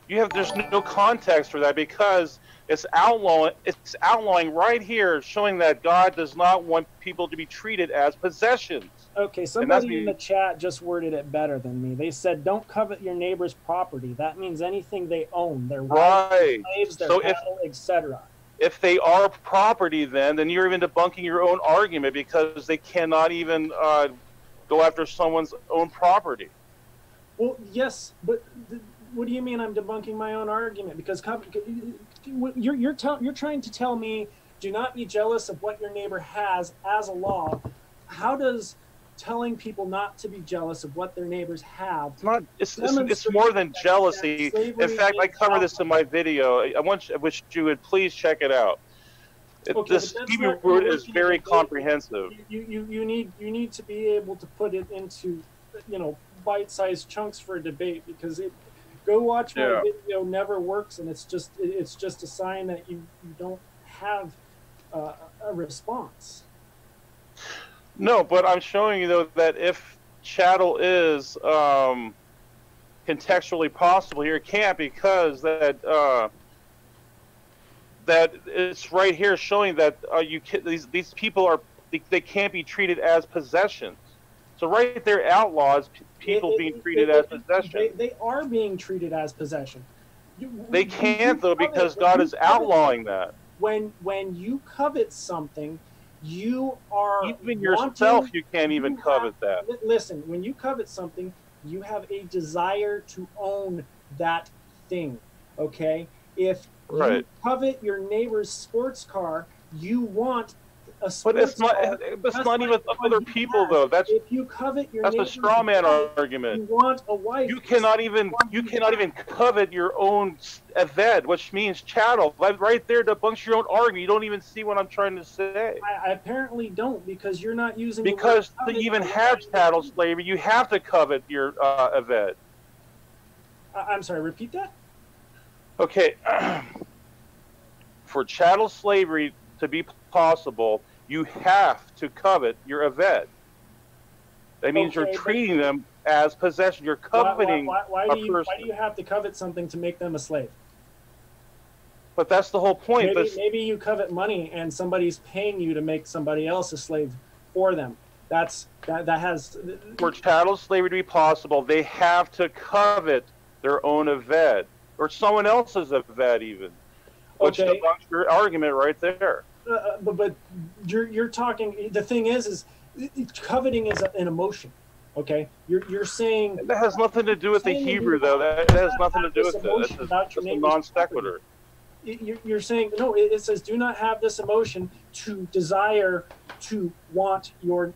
there's no context for that, because it's outlawing right here, showing that God does not want people to be treated as possessions. Okay, somebody in the chat just worded it better than me. They said, "Don't covet your neighbor's property." That means anything they own, their wives, slaves, their cattle, etc. If they are property, then you're even debunking your own argument, because they cannot even go after someone's own property. Well, yes, but what do you mean I'm debunking my own argument? Because you're trying to tell me do not be jealous of what your neighbor has as a law. How does telling people not to be jealous of what their neighbors have? It's more than jealousy. In fact, I cover this in my video. I wish you would please check it out. This Hebrew word is very comprehensive. You need to be able to put it into bite-sized chunks for a debate, because go watch my video never works, and it's just a sign that you don't have a response. No, but I'm showing you though that if chattel is contextually possible here, it can't, because that it's right here showing that these people are they can't be treated as possessions. So right there outlaws people being treated as possessions. They are being treated as possession. They can't though, because God is outlawing that. When you covet something, you are even yourself. You can't even covet that. Listen, when you covet something, you have a desire to own that thing. Okay, if you covet your neighbor's sports car, you want a sports car. But it's not even other people though. That's if you covet your that's a straw man argument. You want a wife. You cannot even covet your own aved, which means chattel. Right there debunks your own argument. You don't even see what I'm trying to say. I apparently don't, because you're not using. Because to even have chattel slavery, you have to covet your aved. I'm sorry. Repeat that. Okay. For chattel slavery to be possible, you have to covet your aved. That means you're treating them as possession. You're coveting why do you have to covet something to make them a slave? But that's the whole point. Maybe you covet money and somebody's paying you to make somebody else a slave for them. That has. For chattel slavery to be possible, they have to covet their own aved, or someone else's aved even. Which debunks your argument right there. But you're talking. The thing is coveting is an emotion. Okay, you're saying that has nothing to do with the Hebrew, though. That has nothing to do with it. That's a non sequitur. You're saying no. It says do not have this emotion to desire to want your.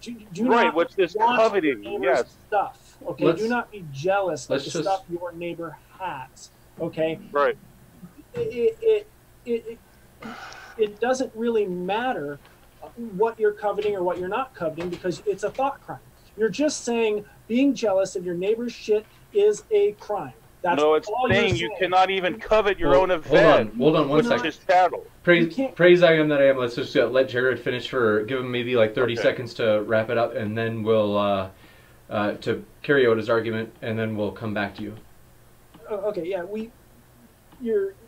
Do not which is coveting. Yes. Stuff. Okay. Do not be jealous of the stuff your neighbor has. Okay. Right. It doesn't really matter what you're coveting or what you're not coveting, because it's a thought crime. You're just saying being jealous of your neighbor's shit is a crime. That's no, it's saying you cannot even covet your own event. Hold on one second. Just cattle. Praise I am that I am. Let's just let Jared finish give him maybe like 30 seconds to wrap it up, and then we'll to carry out his argument, and then we'll come back to you. Okay, yeah,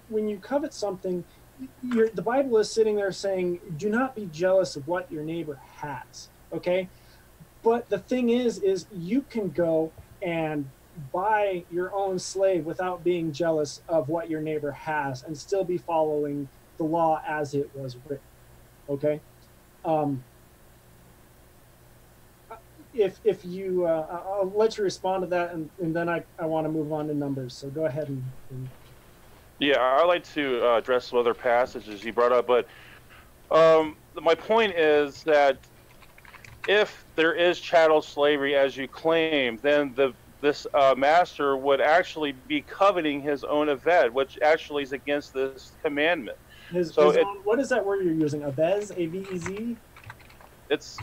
when you covet something, the Bible is sitting there saying, do not be jealous of what your neighbor has, okay? But the thing is you can go and buy your own slave without being jealous of what your neighbor has and still be following the law as it was written, okay? If you, I'll let you respond to that, and then I want to move on to Numbers, so go ahead and Yeah, I'd like to address some other passages you brought up, but my point is that if there is chattel slavery, as you claim, then this master would actually be coveting his own aved, which actually is against this commandment. What is that word you're using? Avez, A-V-E-Z? It's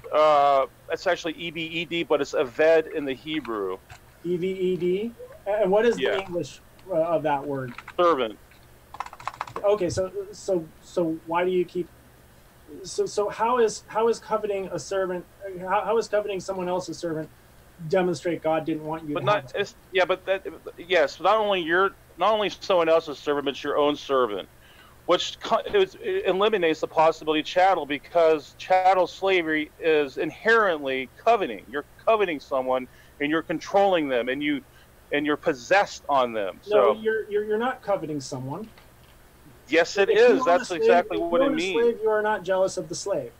actually E-B-E-D, but it's aved in the Hebrew. E-V-E-D? And what is the English of that word? Servant. Okay, so why do you keep? So how is coveting a servant? How is coveting someone else's servant demonstrate God didn't want you? Not only someone else's servant, but your own servant, which it eliminates the possibility of chattel, because chattel slavery is inherently coveting. You're coveting someone and you're controlling them, and you're possessed on them. No, you're not coveting someone. Yes, it is. That's exactly what it means. Slave, you are not jealous of the slave.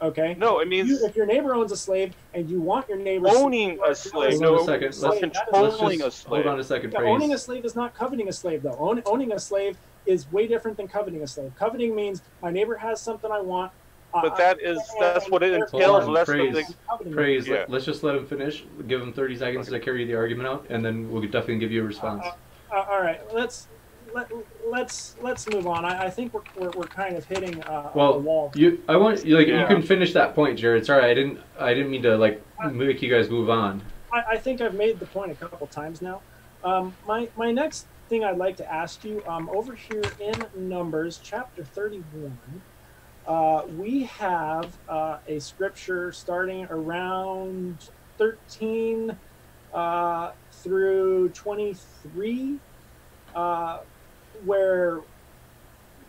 Okay. No, it means if your neighbor owns a slave and you want your neighbor owning a slave. Hold on a second. Controlling a slave. Hold on a second. Owning a slave is not coveting a slave, though. Owning a slave is way different than coveting a slave. Coveting means my neighbor has something I want. But that's what it entails. Praise. Let's just let him finish. Give him 30 seconds to carry the argument out, and then we'll definitely give you a response. All right. Let's move on. I think we're kind of hitting the wall. You can finish that point, Jared. Sorry, I didn't mean to make you guys move on. I think I've made the point a couple times now. My next thing I'd like to ask you, over here in Numbers chapter 31, we have a scripture starting around 13 through 23, where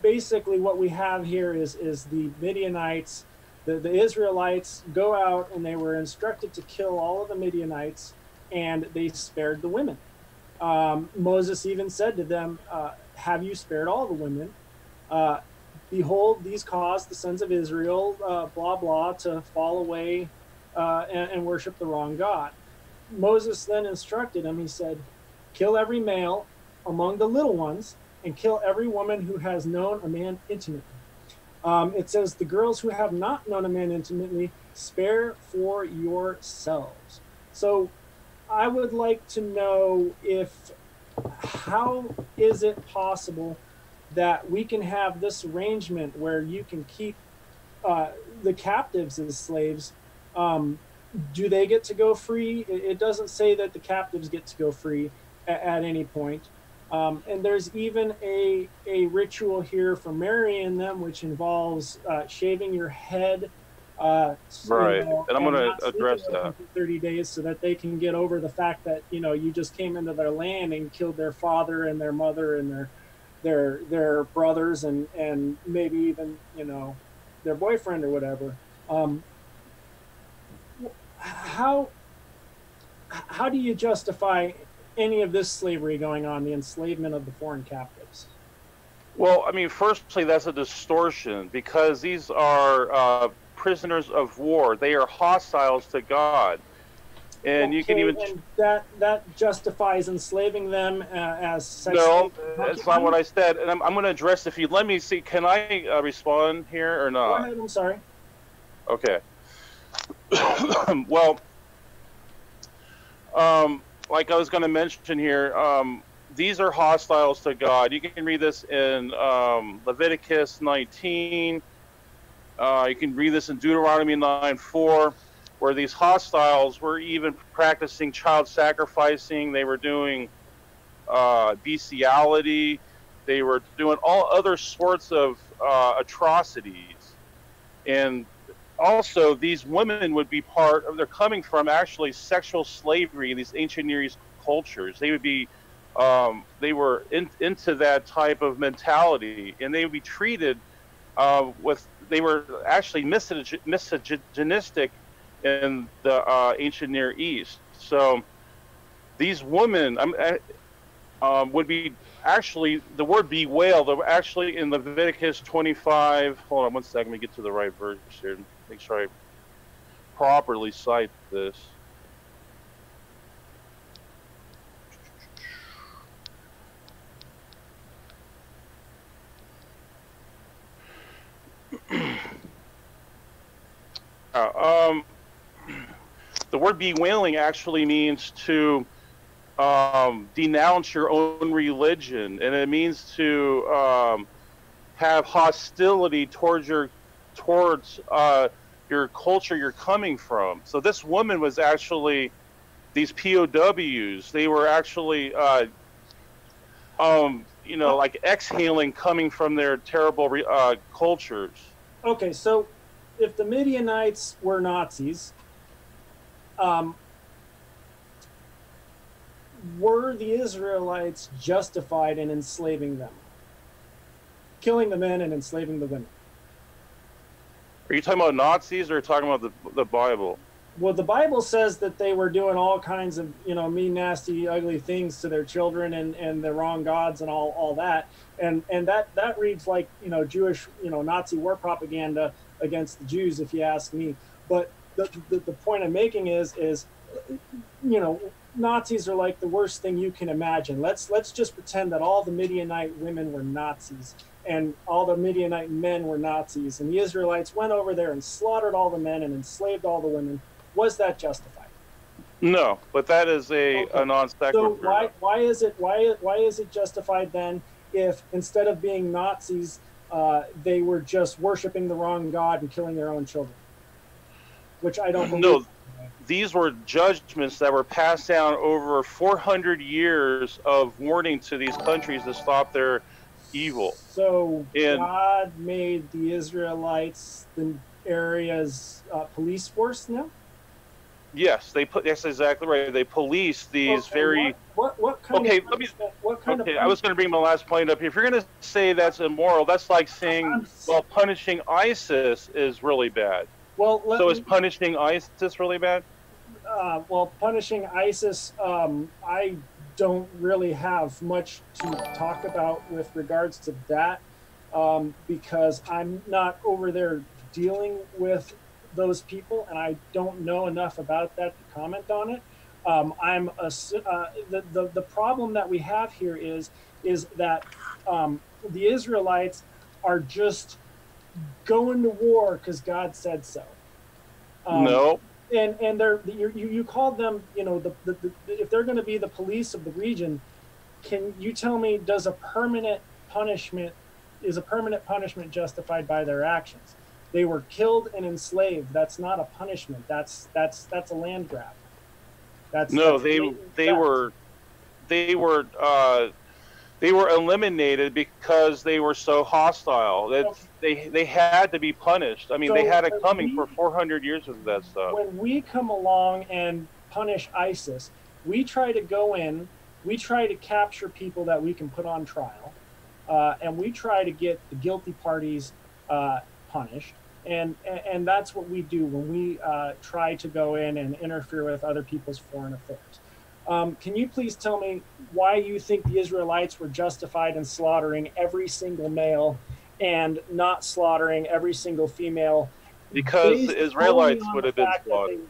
basically what we have here is the Midianites, the Israelites go out and they were instructed to kill all of the Midianites, and they spared the women. Moses even said to them, have you spared all the women? Behold, these caused the sons of Israel, blah, blah, to fall away and worship the wrong God. Moses then instructed him, he said, kill every male among the little ones, and kill every woman who has known a man intimately. It says, the girls who have not known a man intimately, spare for yourselves. So I would like to know how is it possible that we can have this arrangement where you can keep the captives as slaves? Do they get to go free? It doesn't say that the captives get to go free at any point. And there's even a ritual here for marrying them, which involves shaving your head. Right, and I'm going to address that. For 30 days so that they can get over the fact that, you just came into their land and killed their father and their mother and their brothers and maybe even, their boyfriend or whatever. How do you justify any of this slavery going on, the enslavement of the foreign captives? Well, I mean, firstly, that's a distortion, because these are prisoners of war. They are hostiles to God. And okay, you can even... And that justifies enslaving them as sex No, that's not what I said. And I'm going to address, if you let me see, can I respond here or not? Go ahead, I'm sorry. Okay. Well, like I was going to mention here, these are hostiles to God. You can read this in Leviticus 19. You can read this in Deuteronomy 9:4, where these hostiles were even practicing child sacrificing. They were doing bestiality. They were doing all other sorts of atrocities. And also, these women would be they're coming from actually sexual slavery in these ancient Near East cultures. They would be, they were into that type of mentality, and they would be treated they were actually misogynistic in the ancient Near East. So these women would be actually, the word bewail, they're actually in Leviticus 25. Hold on one second, let me get to the right verse here. Make sure I properly cite this. The word bewailing actually means to denounce your own religion, and it means to have hostility towards your culture you're coming from. So this woman was actually these POWs. They were actually like exhaling coming from their terrible cultures. Okay, so if the Midianites were Nazis, were the Israelites justified in enslaving them? Killing the men and enslaving the women? Are you talking about Nazis, or are you talking about the Bible? Well, the Bible says that they were doing all kinds of, mean, nasty, ugly things to their children and the wrong gods and all that. And that reads like, Jewish, Nazi war propaganda against the Jews, if you ask me. But the point I'm making is, Nazis are like the worst thing you can imagine. Let's just pretend that all the Midianite women were Nazis and all the Midianite men were Nazis, and the Israelites went over there and slaughtered all the men and enslaved all the women. Was that justified? No, but that is a non sequitur. So why is it justified then if instead of being Nazis, they were just worshiping the wrong God and killing their own children? Which I don't believe. No, these were judgments that were passed down over 400 years of warning to these countries to stop their evil. So And God made the Israelites the area's police force now? yes, that's exactly right. They police these Okay, very. what kind Okay, of punishment? What kind of okay, I was going to bring my last point up. If you're going to say that's immoral, that's like saying, well, punishing ISIS is really bad. Well, So is punishing ISIS really bad? well, punishing ISIS, I don't really have much to talk about with regards to that, because I'm not over there dealing with those people, and I don't know enough about that to comment on it. The problem that we have here is that the Israelites are just going to war because God said so. No. And you called them, you know, if they're going to be the police of the region, can you tell me, is a permanent punishment justified by their actions? They were killed and enslaved. That's not a punishment. That's a land grab. They were eliminated because they were so hostile that they had to be punished. I mean, they had it coming for 400 years of that stuff. When we come along and punish ISIS, we try to go in, we try to capture people that we can put on trial, and we try to get the guilty parties punished. And that's what we do when we try to go in and interfere with other people's foreign affairs. Can you please tell me why you think the Israelites were justified in slaughtering every single male and not slaughtering every single female? Because the Israelites would have been slaughtered.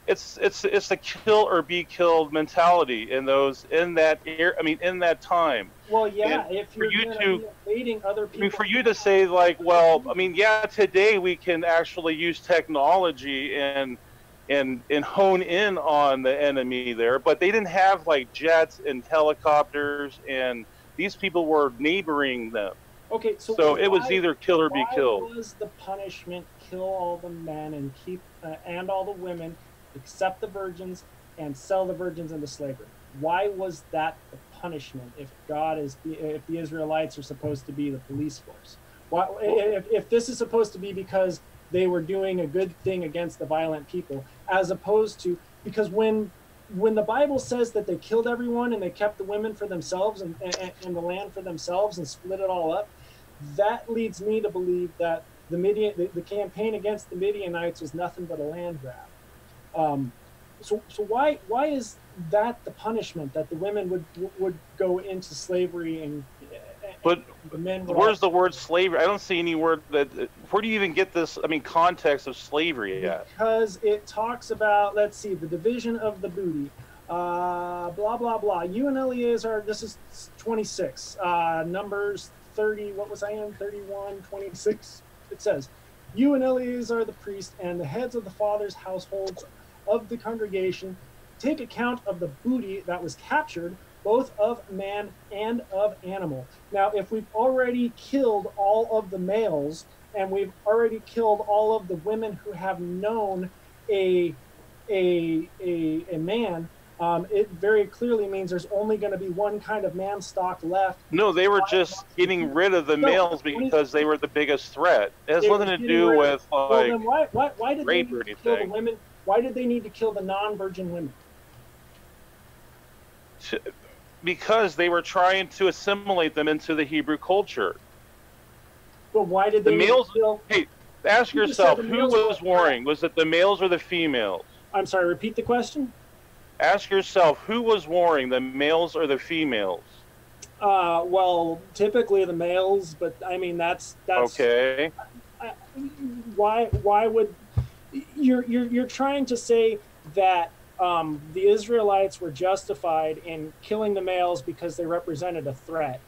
It's the kill or be killed mentality in that time. Well, yeah, and if you're invading other people. I mean, for you to say like, well, I mean, yeah, today we can actually use technology and hone in on the enemy there, but they didn't have like jets and helicopters, and these people were neighboring them. Okay, so it was either kill or be killed. Why was the punishment kill all the men and keep and all the women, except the virgins, and sell the virgins into slavery? Why was that the punishment if the Israelites are supposed to be the police force? Why, if this is supposed to be because they were doing a good thing against the violent people, as opposed to, because when the Bible says that they killed everyone and they kept the women for themselves and the land for themselves and split it all up, that leads me to believe that the campaign against the Midianites was nothing but a land grab. So why is that the punishment, that the women would go into slavery and but where's the word slavery? I don't see any word that. Where do you even get this? I mean, context of slavery yet? Because it talks about, let's see, the division of the booty. Blah blah blah. You and Eleazar. This is 26. Numbers 30. What was I in? 31, 26. It says, you and Eleazar the priest and the heads of the fathers' households of the congregation take account of the booty that was captured, both of man and of animal. Now, if we've already killed all of the males and we've already killed all of the women who have known a man, it very clearly means there's only going to be one kind of man stock left. No, they were just getting rid of the males because they were the biggest threat. It has nothing to do with why did rape they or need to kill the anything. women? Why did they need to kill the non-virgin women? Because they were trying to assimilate them into the Hebrew culture. But why did they The males? kill? Hey, ask yourself, who was warring? Was it the males or the females? I'm sorry, repeat the question. Ask yourself, who was warring, the males or the females? Well, typically the males, but I mean that's okay. Why would you're trying to say that the Israelites were justified in killing the males because they represented a threat,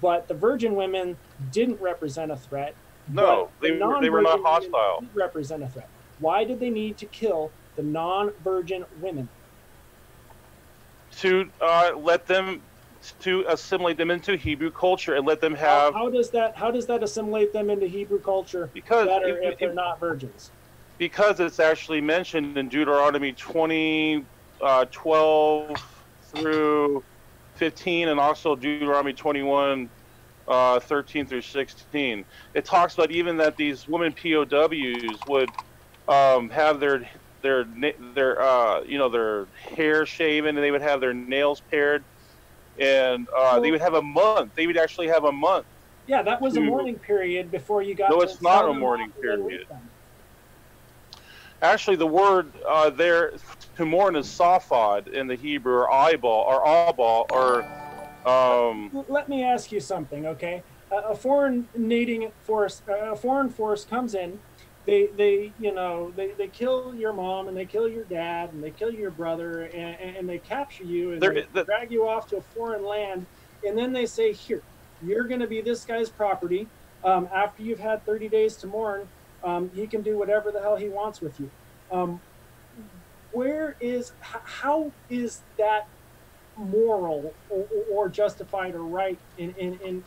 but the virgin women didn't represent a threat? No, they were not hostile. Did represent a threat. Why did they need to kill the non-virgin women? To to assimilate them into Hebrew culture and let them have. How does that assimilate them into Hebrew culture? Because better if they're not virgins. Because it's actually mentioned in Deuteronomy 20, 12 through 15, and also Deuteronomy 21, 13 through 16. It talks about even that these women POWs would have their hair shaven, and they would have their nails pared, and they would have a month. They would actually have a month. Yeah, that was a mourning period before you got. No, it's not a mourning period. Actually, the word there to mourn is sophod in the Hebrew, or eyeball, or abal, or. Let me ask you something, okay? A foreign force comes in. They kill your mom, and they kill your dad, and they kill your brother, and they capture you, and they drag you off to a foreign land, and then they say, here, you're going to be this guy's property. After you've had 30 days to mourn, he can do whatever the hell he wants with you. How is that moral or justified or right in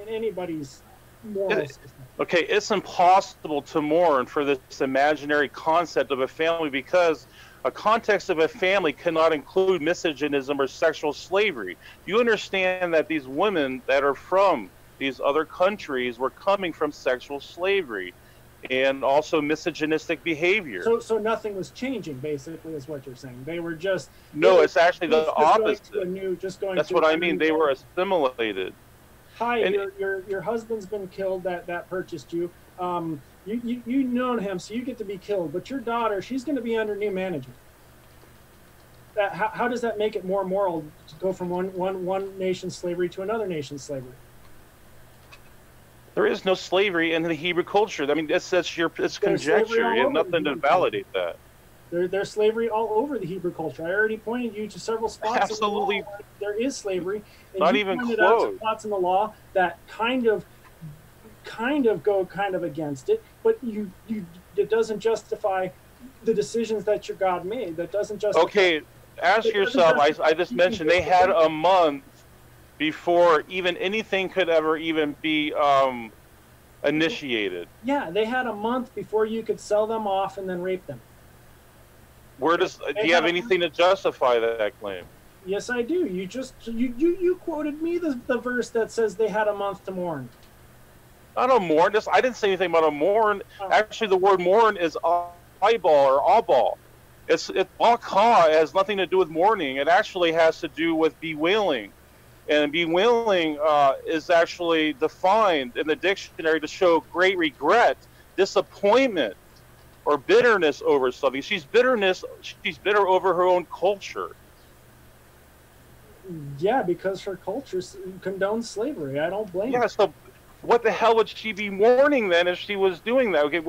anybody's moral system? Okay, it's impossible to mourn for this imaginary concept of a family, because a context of a family cannot include misogynism or sexual slavery. You understand that these women that are from these other countries were coming from sexual slavery and also misogynistic behavior. So nothing was changing, basically, is what you're saying. They were just... No, it's actually the opposite. That's what I mean. They were assimilated. Hi, your husband's been killed that purchased you. You know him, so you get to be killed. But your daughter, she's going to be under new management. How does that make it more moral to go from one nation's slavery to another nation's slavery? There is no slavery in the Hebrew culture. I mean, it's conjecture. You have nothing to validate that. There's slavery all over the Hebrew culture. I already pointed you to several spots. Absolutely. In the law where there is slavery. And not you even pointed close. out spots in the law that kind of go against it, but it doesn't justify the decisions that your God made. That doesn't justify. Okay, ask yourself. I just mentioned they had a month before even anything could ever even be initiated. Yeah, they had a month before you could sell them off and then rape them. Do you have anything to justify that claim? Yes, I do. You quoted me the verse that says they had a month to mourn. Not a mourn. I didn't say anything about a mourn. Actually, the word mourn is eyeball or abal. It's aka. It has nothing to do with mourning. It actually has to do with bewailing. And bewailing is actually defined in the dictionary to show great regret, disappointment, or bitterness over something. She's bitter over her own culture. Yeah, because her culture condones slavery. I don't blame her. Yeah, so what the hell would she be mourning then if she was doing that? Okay,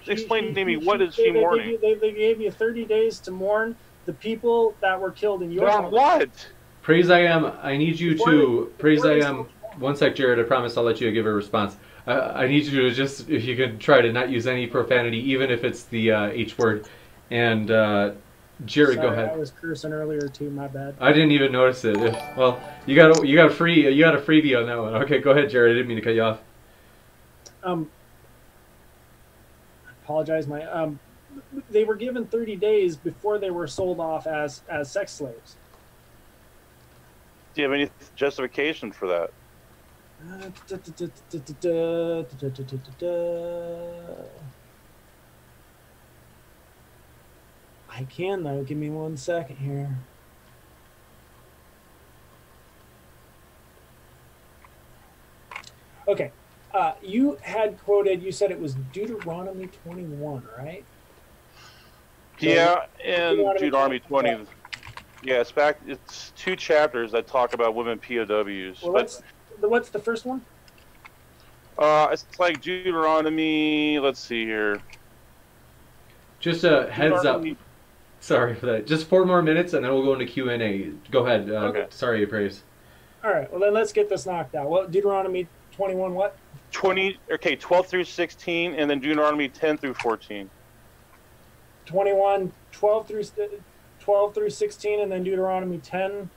explain to me, what is she mourning? They gave you 30 days to mourn the people that were killed in your country. What? Praise I am. I need you to praise I am. One sec, Jared. I promise I'll let you give a response. I need you to just, if you could, try to not use any profanity, even if it's the H word. And Jared, go ahead. I was cursing earlier too. My bad. I didn't even notice it. Well, you got a freebie on that one. Okay, go ahead, Jared. I didn't mean to cut you off. I apologize. They were given 30 days before they were sold off as sex slaves. Do you have any justification for that? I can, though. Give me 1 second here. Okay. You had quoted, you said it was Deuteronomy 21, right? Yeah, and Deuteronomy 20. Yeah, it's 2 chapters that talk about women POWs. Well, what's the first one? It's like Deuteronomy, let's see here. Just a heads up. Sorry for that. Just 4 more minutes and then we'll go into Q&A. Go ahead. Okay. Sorry, Praise. All right, well then let's get this knocked out. Well, Deuteronomy 21 what? 12 through 16, and then Deuteronomy 10 through 14. 21, 12 through 16, and then Deuteronomy 10.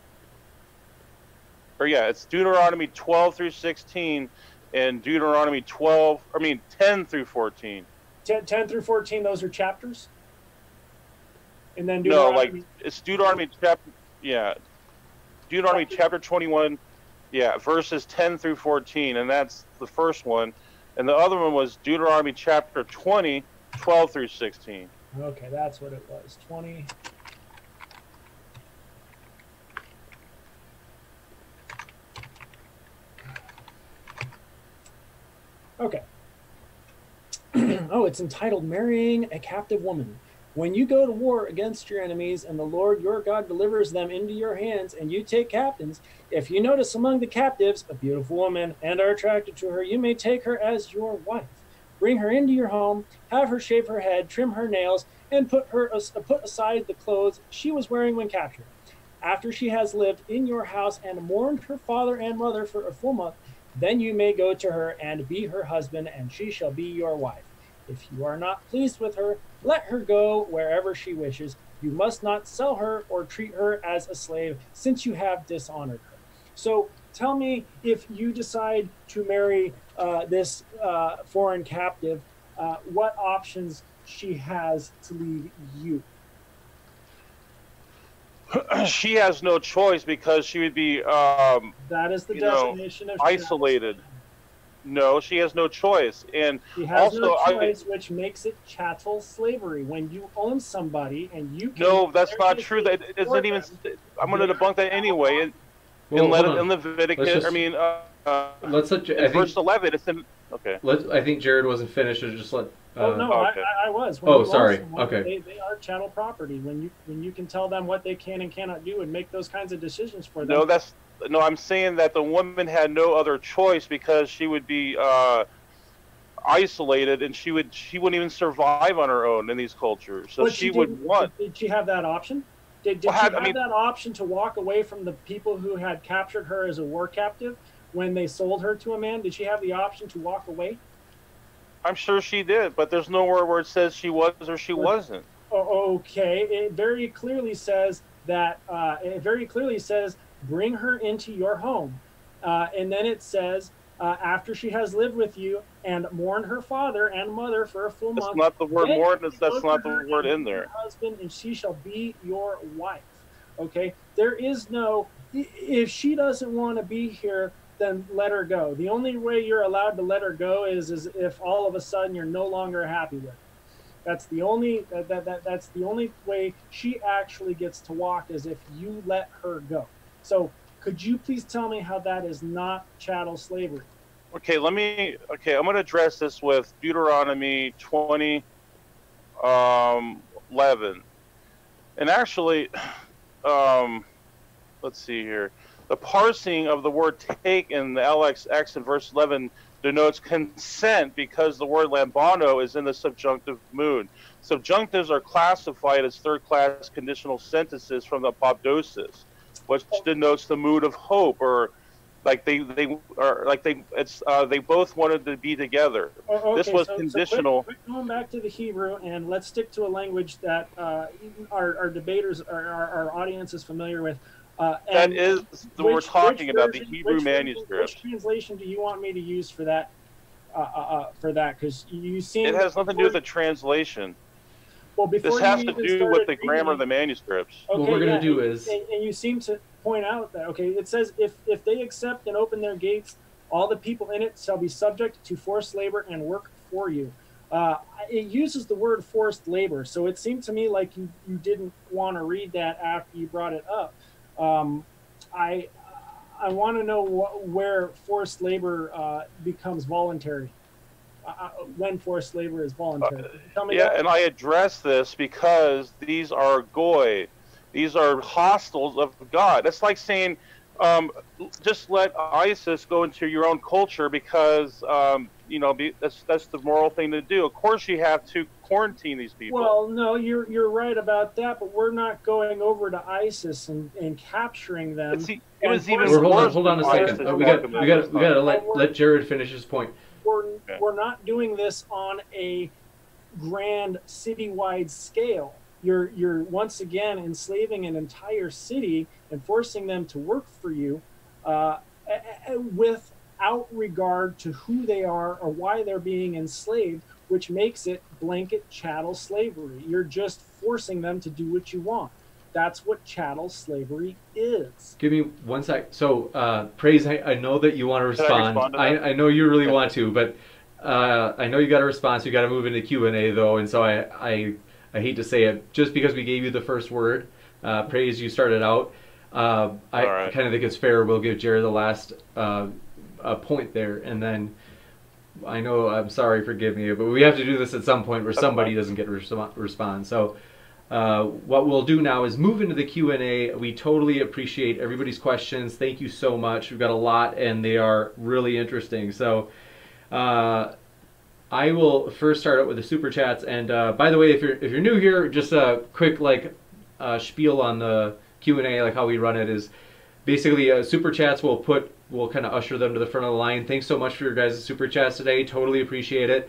Or yeah, it's Deuteronomy 12 through 16, and Deuteronomy 10 through 14. 10 through 14, those are chapters? And then Deuteronomy... No, like, it's Deuteronomy chapter... Yeah. Deuteronomy chapter 21, verses 10 through 14, and that's the first one. And the other one was Deuteronomy chapter 20, 12 through 16. Okay, that's what it was. 20. Okay. Oh, it's entitled Marrying a Captive Woman. When you go to war against your enemies and the Lord your God delivers them into your hands and you take captains, if you notice among the captives a beautiful woman and are attracted to her, you may take her as your wife. Bring her into your home, have her shave her head, trim her nails, and put aside the clothes she was wearing when captured. After she has lived in your house and mourned her father and mother for a full month, then you may go to her and be her husband, and she shall be your wife. If you are not pleased with her, let her go wherever she wishes. You must not sell her or treat her as a slave, since you have dishonored her. So tell me, if you decide to marry this foreign captive, what options she has to leave you? She has no choice, because she would be that is the definition of isolated. No, she has no choice. And she has also, no choice, which makes it chattel slavery. When you own somebody and you can... No, that's not true. That isn't even... I'm going to debunk that anyway. In Leviticus, verse 11, it's in... Okay. I think Jared wasn't finished. Or just let... okay. I was. When sorry. Okay. They are chattel property. When you can tell them what they can and cannot do and make those kinds of decisions for them. No, I'm saying that the woman had no other choice, because she would be isolated, and she wouldn't even survive on her own in these cultures. So she would want. Did she have that option? Did she have that option to walk away from the people who had captured her as a war captive when they sold her to a man? Did she have the option to walk away? I'm sure she did, but there's nowhere where it says she was or she wasn't. Okay, it very clearly says that. Bring her into your home. And then it says, after she has lived with you and mourned her father and mother for a full month. That's not the word mourn, that's not the word in there. Husband, and she shall be your wife. Okay? There is no, if she doesn't want to be here, then let her go. The only way you're allowed to let her go is if all of a sudden you're no longer happy with her. That's the only that's the only way she actually gets to walk, is if you let her go. So could you please tell me how that is not chattel slavery? Okay, I'm going to address this with Deuteronomy 20, 11. And actually, let's see here. The parsing of the word take in the LXX in verse 11 denotes consent, because the word lambano is in the subjunctive mood. Subjunctives are classified as third-class conditional sentences from the apoptosis, which denotes the mood of hope, or they both wanted to be together. Okay, this was conditional. So going back to the Hebrew, and let's stick to a language that our debaters, our audience is familiar with. That is we're talking about, the Hebrew manuscript. Which translation do you want me to use for that? Because you seem... It has nothing to do with the translation. Well, this has to do with the grammar of the manuscripts. Okay, what we're going to do is... And you seem to point out that, okay, it says, if they accept and open their gates, all the people in it shall be subject to forced labor and work for you. It uses the word forced labor, so it seemed to me like you didn't want to read that after you brought it up. I want to know where forced labor becomes voluntary. When forced labor is voluntary. Tell me that. And I address this because these are goy. These are hostiles of God. It's like saying, just let ISIS go into your own culture, because that's the moral thing to do. Of course, you have to quarantine these people. Well, no, you're right about that, but we're not going over to ISIS and capturing them. See, it was even worse. Hold on a second. We got to let Jared finish his point. We're not doing this on a grand citywide scale. You're once again enslaving an entire city and forcing them to work for you without regard to who they are or why they're being enslaved, which makes it blanket chattel slavery. You're just forcing them to do what you want. That's what chattel slavery is. Give me 1 sec. So, Praise, I know that you want to respond. respond to that? I know you really want to, but I know you got a response. You got to move into Q&A though, and so I hate to say it, just because we gave you the first word, Praise, you started out. I right. kind of think it's fair. We'll give Jared the last point there, and then I know, I'm sorry, forgive me, but we have to do this at some point where somebody doesn't get to respond. So what we'll do now is move into the Q&A. We totally appreciate everybody's questions. Thank you so much. We've got a lot, and they are really interesting. So I will first start out with the super chats. And by the way, if you're new here, just a quick spiel on the Q&A, like how we run it is basically super chats we'll kind of usher them to the front of the line. Thanks so much for your guys' super chats today. Totally appreciate it.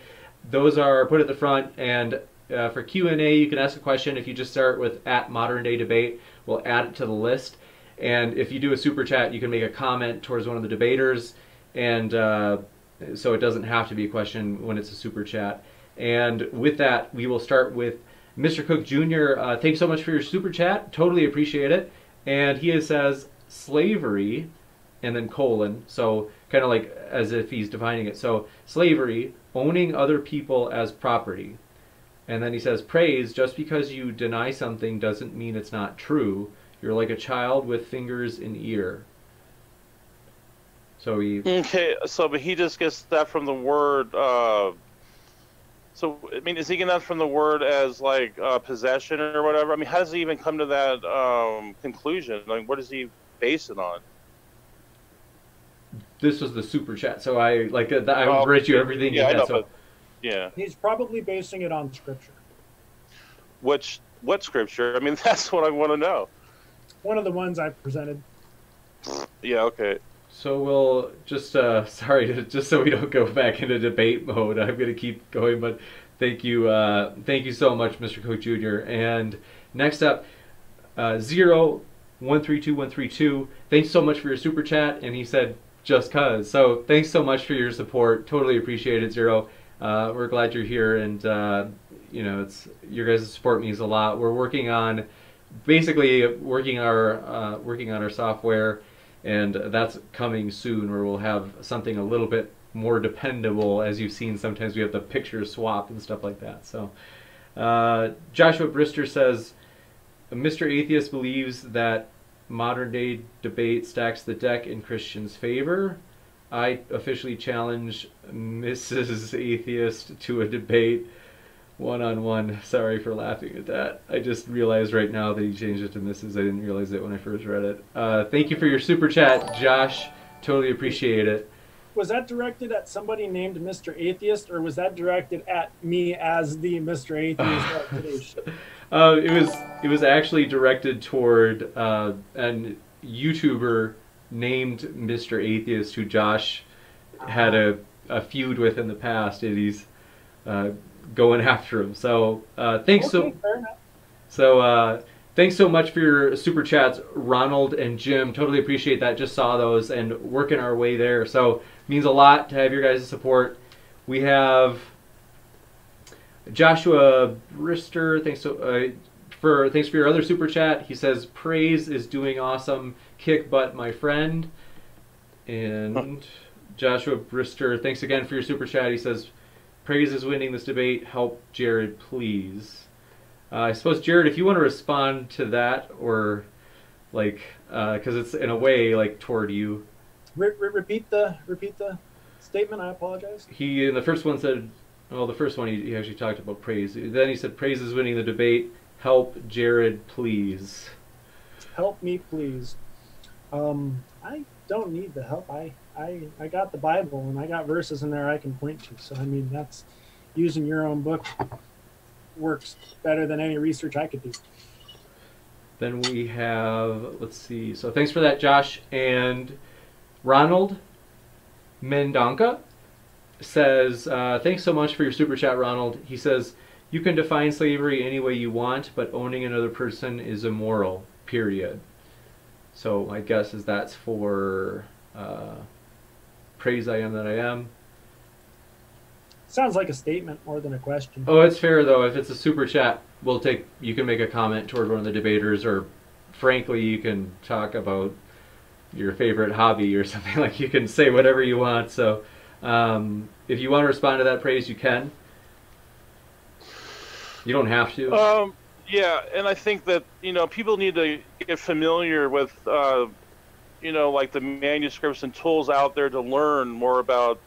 Those are put at the front, and for Q&A, you can ask a question. If you just start with @moderndaydebate, we'll add it to the list. And if you do a super chat, you can make a comment towards one of the debaters, and so it doesn't have to be a question when it's a super chat. And with that, we will start with Mr. Cook Jr. Thanks so much for your super chat. Totally appreciate it. And he says slavery, and then colon, so kind of like as if he's defining it. So slavery, owning other people as property. And then he says, Praise, just because you deny something doesn't mean it's not true. You're like a child with fingers in ear. So he... Okay, so but he just gets that from the word, so, I mean, is he getting that from the word as, like, possession or whatever? I mean, how does he even come to that conclusion? Like, what does he base it on? This was the super chat, so I read you everything you I had. know, So. but, yeah. He's probably basing it on scripture. What scripture? I mean, that's what I want to know. One of the ones I presented. Yeah, okay. So we'll just, just so we don't go back into debate mode, I'm going to keep going, but thank you so much, Mr. Cook Jr. And next up, 0132-132, thanks so much for your super chat, and he said, just cuz. So thanks so much for your support, totally appreciate it, Zero. We're glad you're here, and it's your guys' support means a lot. We're working on working on our software, and that's coming soon, where we'll have something a little bit more dependable. As you've seen, sometimes we have the pictures swap and stuff like that. So Joshua Brister says, Mr. Atheist believes that modern day debate stacks the deck in Christians' favor. I officially challenge Mrs. Atheist to a debate one-on-one. Sorry for laughing at that. I just realized right now that he changed it to Mrs. I didn't realize it when I first read it. Thank you for your super chat, Josh. Totally appreciate it. Was that directed at somebody named Mr. Atheist, or was that directed at me as the Mr. Atheist of today's show? It was actually directed toward an YouTuber named Mr. Atheist, who Josh had a feud with in the past, and he's going after him. So thanks. Okay, fair enough. So thanks so much for your super chats, Ronald and Jim. Totally appreciate that. Just saw those and working our way there. So means a lot to have your guys' support. We have Joshua Brister. Thanks for your other super chat. He says, Praise is doing awesome. Kick butt, my friend. And Joshua Brister, thanks again for your super chat. He says, Praise is winning this debate. Help Jared, please. I suppose, Jared, if you want to respond to that, or because it's in a way toward you. Repeat the statement. I apologize. He in the first one said, well, the first one he actually talked about praise. Then he said, Praise is winning the debate. Help Jared, please. Help me, please. I don't need the help. I got the Bible, and I got verses in there I can point to. So, I mean, that's using your own book works better than any research I could do. Then we have, let's see. So thanks for that, Josh. And Ronald Mendonca says, thanks so much for your super chat, Ronald. He says, you can define slavery any way you want, but owning another person is immoral, period. So my guess is that's for Praise I Am That I Am. Sounds like a statement more than a question. Oh, it's fair, though. If it's a super chat, you can make a comment toward one of the debaters, or frankly, you can talk about your favorite hobby or something. Like, you can say whatever you want. So if you want to respond to that praise, you can. You don't have to. Yeah, and I think that, people need to get familiar with, like the manuscripts and tools out there to learn more about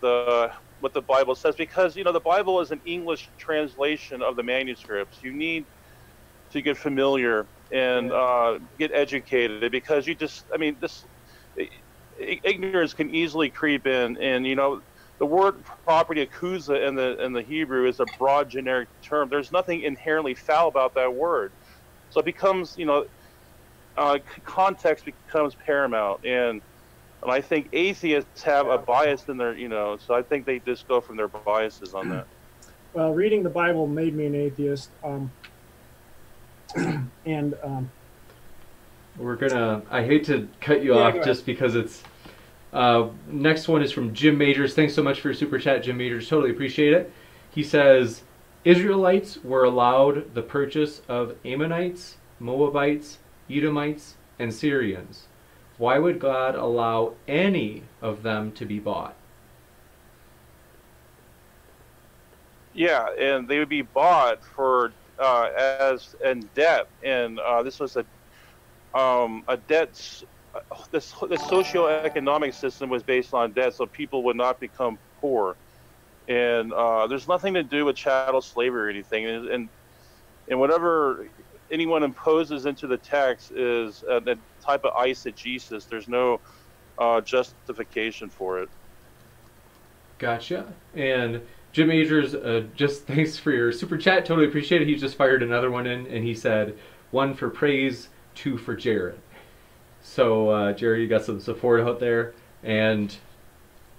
what the Bible says, because, the Bible is an English translation of the manuscripts. You need to get familiar and get educated, because ignorance can easily creep in, and, the word property, akuza, in the Hebrew is a broad generic term. There's nothing inherently foul about that word. So it becomes, context becomes paramount. And I think atheists have a bias in their, so I think they just go from their biases on that. Well, reading the Bible made me an atheist. I hate to cut you off just because it's, next one is from Jim Majors. Thanks so much for your super chat, Jim Majors. Totally appreciate it. He says, Israelites were allowed the purchase of Ammonites, Moabites, Edomites, and Syrians. Why would God allow any of them to be bought? Yeah, and they would be bought for as in debt, and this was a debt. The socioeconomic system was based on debt, so people would not become poor. And there's nothing to do with chattel slavery or anything. And whatever anyone imposes into the text is a type of eisegesis. There's no justification for it. Gotcha. And Jim Majors, just thanks for your super chat. Totally appreciate it. He just fired another one in, and he said, 1 for praise, 2 for Jared. So, Jared, you got some support out there. And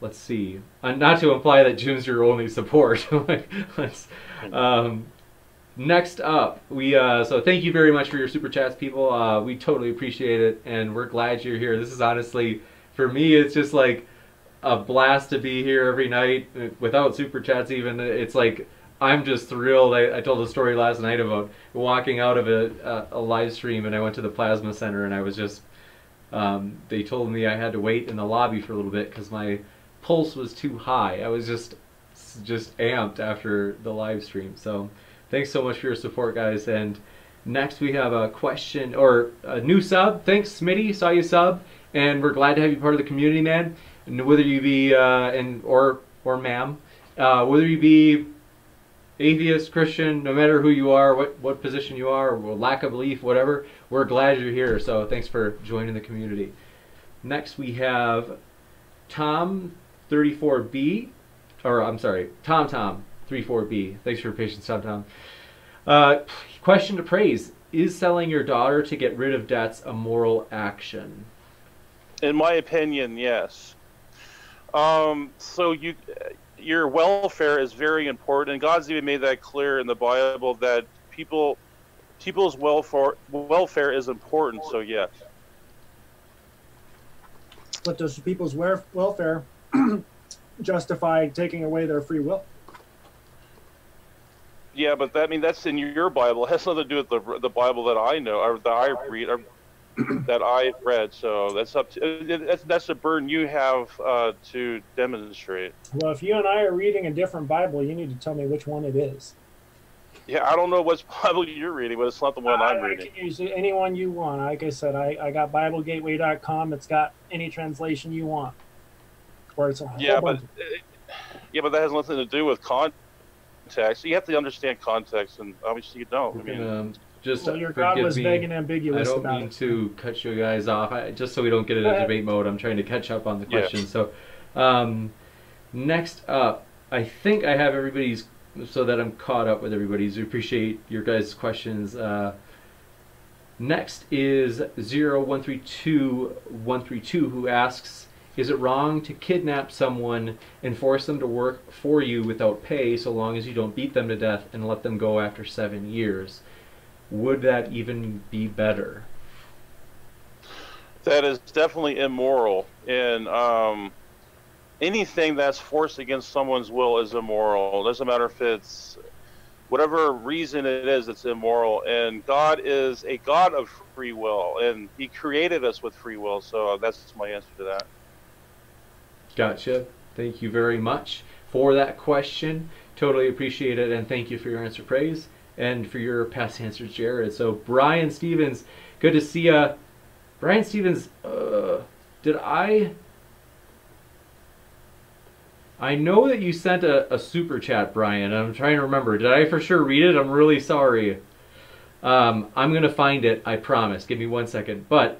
let's see. Not to imply that Jim's your only support. Next up, so thank you very much for your super chats, people. We totally appreciate it, and we're glad you're here. This is honestly, for me, it's just like a blast to be here every night without super chats even. It's like, I'm just thrilled. I told a story last night about walking out of a live stream, and I went to the Plasma Center, and I was just, they told me I had to wait in the lobby for a little bit because my pulse was too high. I was just amped after the live stream. So thanks so much for your support, guys. And next we have a question, or a new sub. Thanks, Smitty. Saw you sub, and we're glad to have you part of the community, man. And whether you be or ma'am, whether you be atheist, Christian, no matter who you are, what position you are, or lack of belief, whatever, we're glad you're here. So thanks for joining the community. Next we have Tom34B, or I'm sorry, Tom34B. Thanks for your patience, Tom. Question to praise: is selling your daughter to get rid of debts a moral action? In my opinion, yes. So your welfare is very important, and God's even made that clear in the Bible that people's welfare is important. So yes. But does people's welfare justify taking away their free will? Yeah, but that's in your Bible. It has nothing to do with the Bible that I know, or that I read, or that I've read. So that's up to that's a burden you have to demonstrate. Well, if you and I are reading a different Bible, you need to tell me which one it is. Yeah, I don't know which Bible you're reading, but it's not the one I'm reading. I can use any one you want. Like I said, I got BibleGateway.com. It's got any translation you want. Or it's a whole bunch. But that has nothing to do with context. You have to understand context, and obviously you don't. Your God was vague and ambiguous. I don't mean to cut you guys off. Just so we don't get into debate mode, I'm trying to catch up on the questions. Yeah. So, next up, I think I have everybody's, so that I'm caught up with everybody's. We appreciate your guys' questions. Next is 0132132, who asks, is it wrong to kidnap someone and force them to work for you without pay, so long as you don't beat them to death and let them go after 7 years? Would that even be better? That is definitely immoral. And anything that's forced against someone's will is immoral. It doesn't matter if it's whatever reason it is, it's immoral. And God is a God of free will, and He created us with free will. So that's my answer to that. Gotcha. Thank you very much for that question. Totally appreciate it, and thank you for your answer, Praise, and for your past answers, Jared. So Brian Stevens, good to see you. Brian Stevens, did I know that you sent a super chat, Brian. I'm trying to remember. Did I for sure read it? I'm really sorry. I'm going to find it, I promise. Give me 1 second. But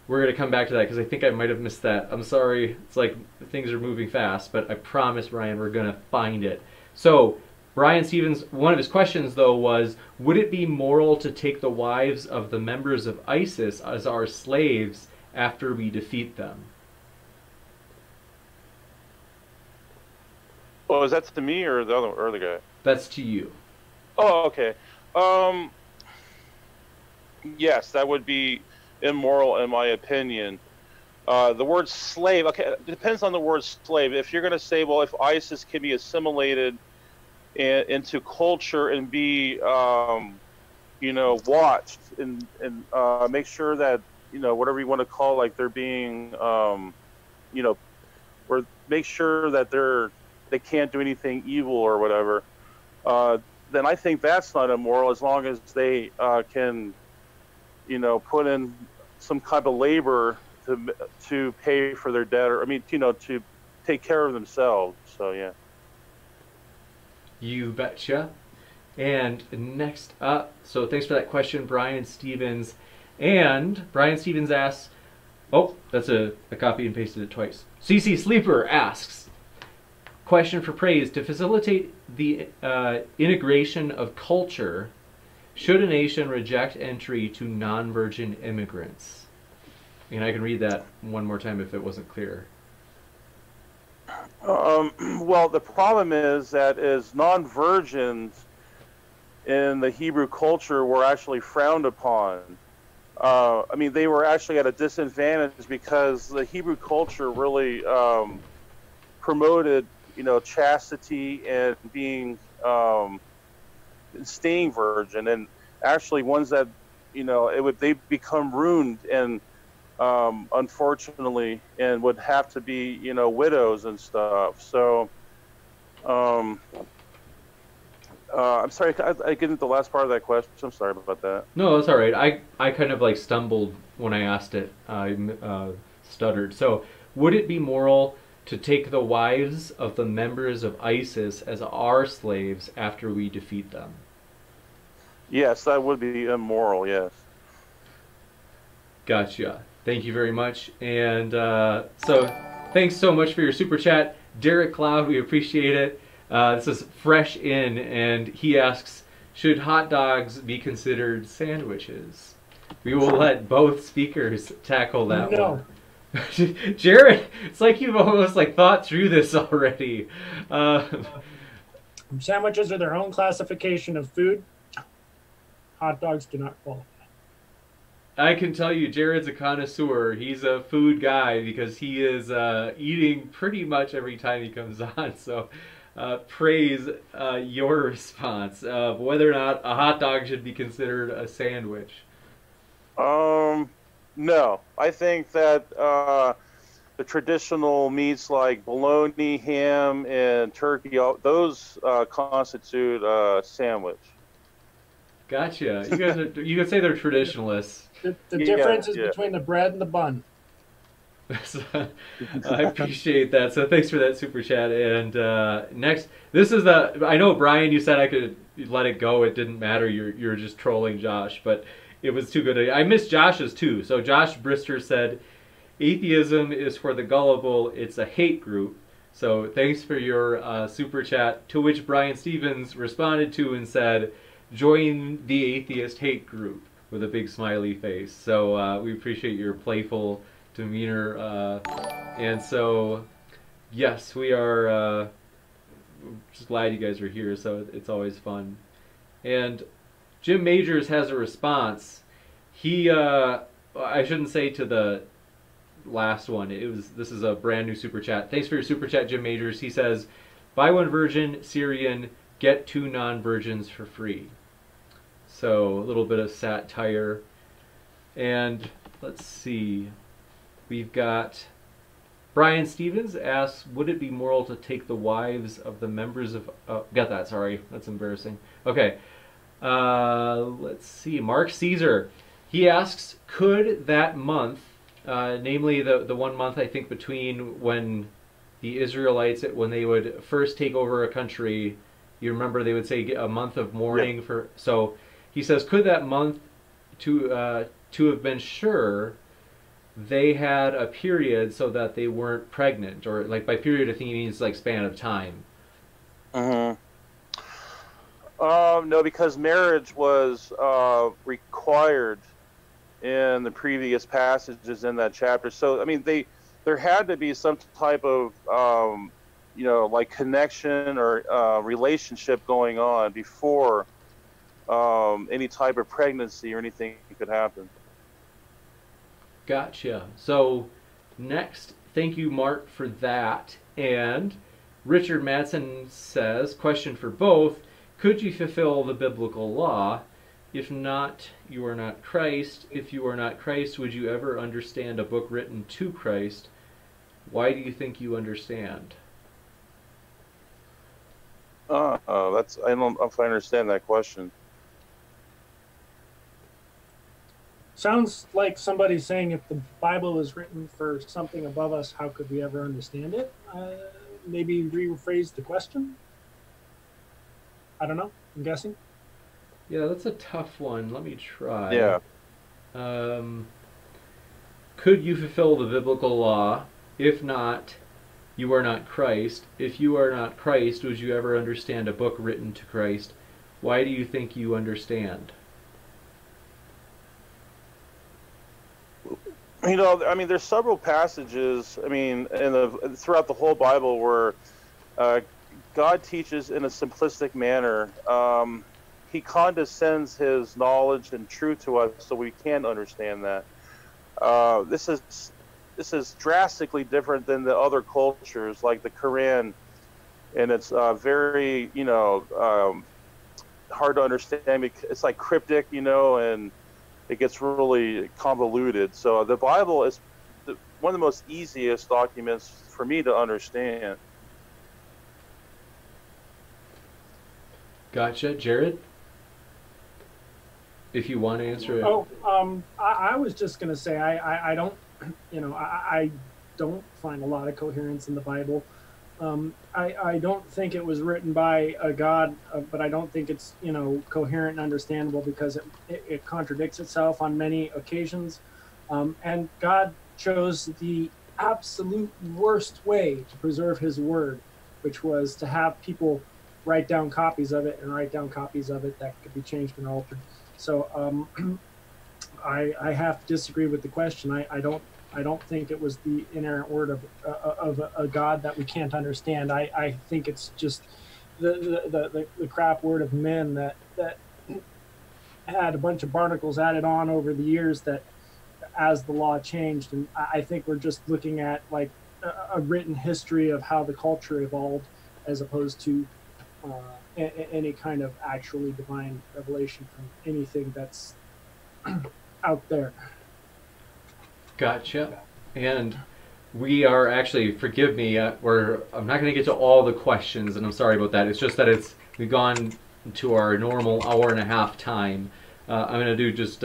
we're going to come back to that because I think I might have missed that. I'm sorry. It's like things are moving fast, but I promise, Brian, we're going to find it. So, Brian Stevens, one of his questions, though, was, would it be moral to take the wives of the members of ISIS as our slaves after we defeat them? Oh, is that to me or the guy? That's to you. Oh, okay. Yes, that would be immoral in my opinion. The word slave, okay, it depends on the word slave. If you're going to say, well, if ISIS can be assimilated into culture and be, watched and make sure that, whatever you want to call, like they're being, or make sure that they can't do anything evil or whatever, then I think that's not immoral as long as they can, put in some kind of labor to pay for their debt, or to take care of themselves. So yeah. You betcha. And next up, so thanks for that question, Brian Stevens. And Brian Stevens asks, oh, that's a copy and pasted it twice. CC Sleeper asks, question for Praise, to facilitate the integration of culture, should a nation reject entry to non-virgin immigrants? And I can read that one more time if it wasn't clear. Well, the problem is that non-virgins in the Hebrew culture were actually frowned upon. They were actually at a disadvantage because the Hebrew culture really promoted, chastity and being staying virgin, and actually ones that they become ruined and unfortunately, and would have to be widows and stuff. So I'm sorry, I get into the last part of that question. I'm sorry about that. No, that's all right. I kind of like stumbled when I asked it. I stuttered. So would it be moral to take the wives of the members of ISIS as our slaves after we defeat them? Yes, that would be immoral, yes. Gotcha. Thank you very much. And so thanks so much for your super chat, Derek Cloud. We appreciate it. This is fresh in, and he asks, should hot dogs be considered sandwiches? We will let both speakers tackle that one. Jared, it's like you've almost thought through this already. Sandwiches are their own classification of food. Hot dogs do not qualify. I can tell you, Jared's a connoisseur. He's a food guy because he is eating pretty much every time he comes on. So praise your response of whether or not a hot dog should be considered a sandwich. No. I think that the traditional meats like bologna, ham, and turkey, those constitute a sandwich. Gotcha. You guys you could say they're traditionalists. The difference is between the bread and the bun. I appreciate that. So thanks for that super chat. And next, this is I know, Brian, you said I could let it go. It didn't matter. You're just trolling Josh, but it was too good. I missed Josh's too. So Josh Brister said, atheism is for the gullible. It's a hate group. So thanks for your super chat, to which Brian Stevens responded to and said, join the atheist hate group, with a big smiley face. So we appreciate your playful demeanor. And so, yes, we are just glad you guys are here. So it's always fun. And Jim Majors has a response. He, I shouldn't say to the last one. This is a brand new super chat. Thanks for your super chat, Jim Majors. He says, buy one virgin, Syrian, get 2 non-virgins for free. So a little bit of satire. And let's see, we've got Brian Stevens asks, would it be moral to take the wives of the members of... got that, sorry. That's embarrassing. Okay. Let's see. Mark Caesar. He asks, could that month, namely the 1 month, I think, between when the Israelites, when they would first take over a country, you remember they would say a month of mourning. Yeah. For. So he says, could that month to have been sure they had a period so that they weren't pregnant, or like by period I think he means like span of time. No, because marriage was required in the previous passages in that chapter. So I mean, there had to be some type of like connection or relationship going on before any type of pregnancy or anything could happen. Gotcha. So next, thank you, Mark, for that. And Richard Madsen says, question for both, could you fulfill the biblical law? If not, you are not Christ. If you are not Christ, would you ever understand a book written to Christ? Why do you think you understand? I don't know if I understand that question. Sounds like somebody saying if the Bible is written for something above us, how could we ever understand it? Maybe rephrase the question? I don't know. I'm guessing. Yeah, that's a tough one. Let me try. Yeah. Could you fulfill the biblical law? If not, you are not Christ. If you are not Christ, would you ever understand a book written to Christ? Why do you think you understand? I mean, there's several passages, I mean, throughout the whole Bible where God teaches in a simplistic manner. He condescends his knowledge and truth to us so we can understand that. This is drastically different than the other cultures, like the Quran, and it's very, hard to understand. It's like cryptic, and it gets really convoluted. So the Bible is one of the most easiest documents for me to understand. Gotcha. Jared? If you want to answer it. I was just going to say, I don't, I don't find a lot of coherence in the Bible. I don't think it was written by a God, but I don't think it's, coherent and understandable because it contradicts itself on many occasions. And God chose the absolute worst way to preserve his word, which was to have people write down copies of it and write down copies of it that could be changed and altered. So I have to disagree with the question. I don't think it was the inerrant word of a God that we can't understand. I think it's just the crap word of men that had a bunch of barnacles added on over the years that as the law changed. And I think we're just looking at like a written history of how the culture evolved as opposed to any kind of actually divine revelation from anything that's out there. Gotcha. And we are actually, forgive me, I'm not going to get to all the questions, and I'm sorry about that. It's just that we've gone to our normal hour and a half time. I'm going to do just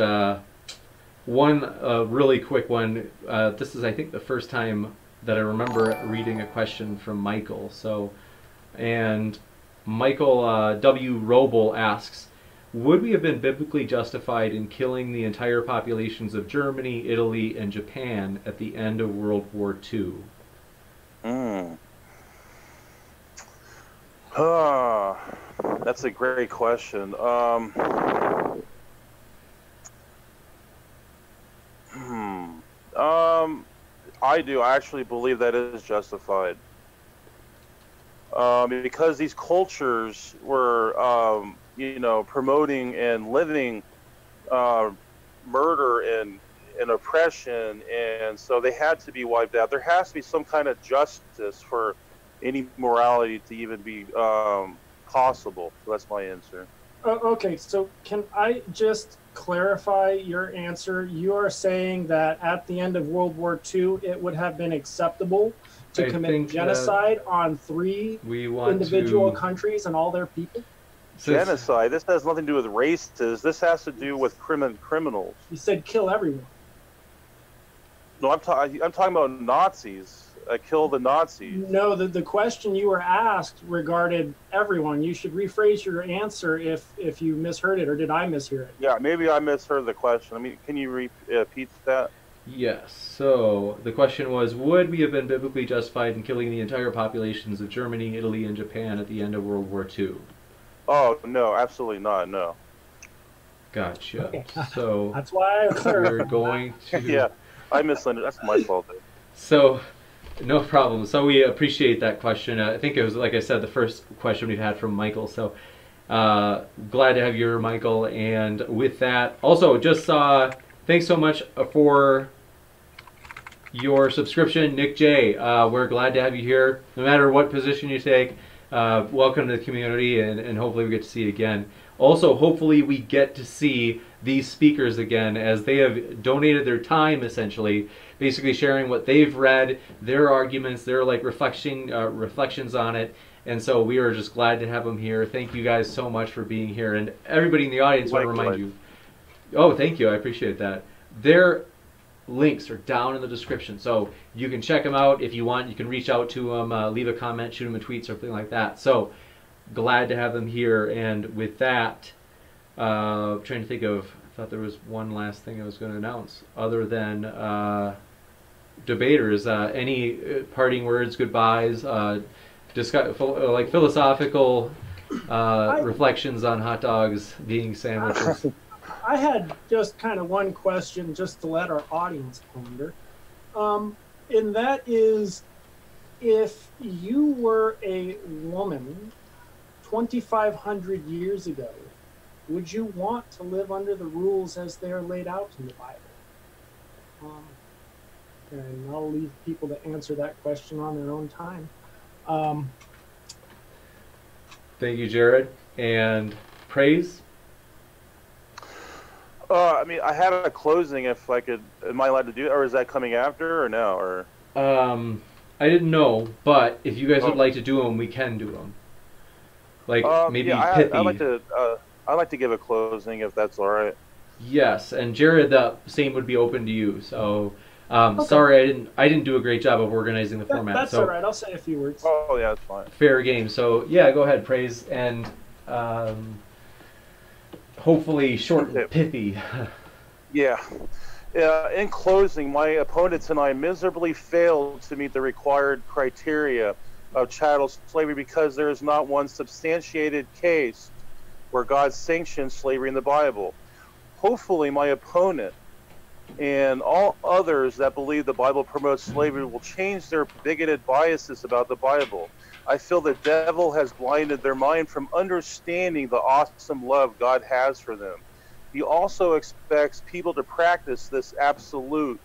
one really quick one. This is, I think, the first time that I remember reading a question from Michael. And Michael W. Roble asks, would we have been biblically justified in killing the entire populations of Germany, Italy, and Japan at the end of World War II? That's a great question. I do. I actually believe that it is justified. Because these cultures were, promoting and living murder and oppression, and so they had to be wiped out. There has to be some kind of justice for any morality to even be possible. So that's my answer. Okay, so can I just clarify your answer? You are saying that at the end of World War II, it would have been acceptable to commit genocide on three individual countries and all their people? Genocide? This has nothing to do with races. This has to do with criminals. You said kill everyone. No, I'm talking about Nazis. Kill the Nazis. No, the question you were asked regarded everyone. You should rephrase your answer if you misheard it, or did I mishear it? Yeah, maybe I misheard the question. I mean, can you repeat that? Yes. So the question was, would we have been biblically justified in killing the entire populations of Germany, Italy, and Japan at the end of World War II? Oh, no, absolutely not, no. Gotcha. Okay. So that's why we're going to... Yeah, I misunderstood. That's my fault. So, no problem. So we appreciate that question. I think it was, like I said, the first question we've had from Michael. So glad to have you here, Michael. And with that, also just thanks so much for your subscription, Nick J. We're glad to have you here. No matter what position you take, welcome to the community, and hopefully we get to see you again. Also, hopefully we get to see these speakers again, as they have donated their time, essentially, basically sharing what they've read, their arguments, their reflections on it. And so we are just glad to have them here. Thank you guys so much for being here. And everybody in the audience, I want to remind you. Oh, thank you. I appreciate that. Their links are down in the description, so you can check them out. If you want, you can reach out to them, leave a comment, shoot them a tweet, something like that. So glad to have them here. And with that, trying to think of, I thought there was one last thing I was going to announce other than debaters. Any parting words, goodbyes, like philosophical reflections on hot dogs being sandwiches? I had just kind of one question just to let our audience ponder. And that is, if you were a woman 2,500 years ago, would you want to live under the rules as they are laid out in the Bible? And I'll leave people to answer that question on their own time. Thank you, Jared. And praise? I mean, I had a closing. If I could, am I allowed to do it, or is that coming after, or no? Or I didn't know, but if you guys would like to do them, we can do them. Like maybe pithy. I'd like to give a closing, if that's all right. Yes, and Jared, the same would be open to you. So Okay. sorry, I didn't do a great job of organizing the format. That's all right. I'll say a few words. Oh yeah, that's fine. Fair game. So yeah, go ahead, praise, and hopefully short and pithy. Yeah. In closing, my opponents and I miserably failed to meet the required criteria of chattel slavery because there is not one substantiated case where God sanctions slavery in the Bible. Hopefully, my opponent and all others that believe the Bible promotes slavery will change their bigoted biases about the Bible. I feel the devil has blinded their mind from understanding the awesome love God has for them. He also expects people to practice this absolute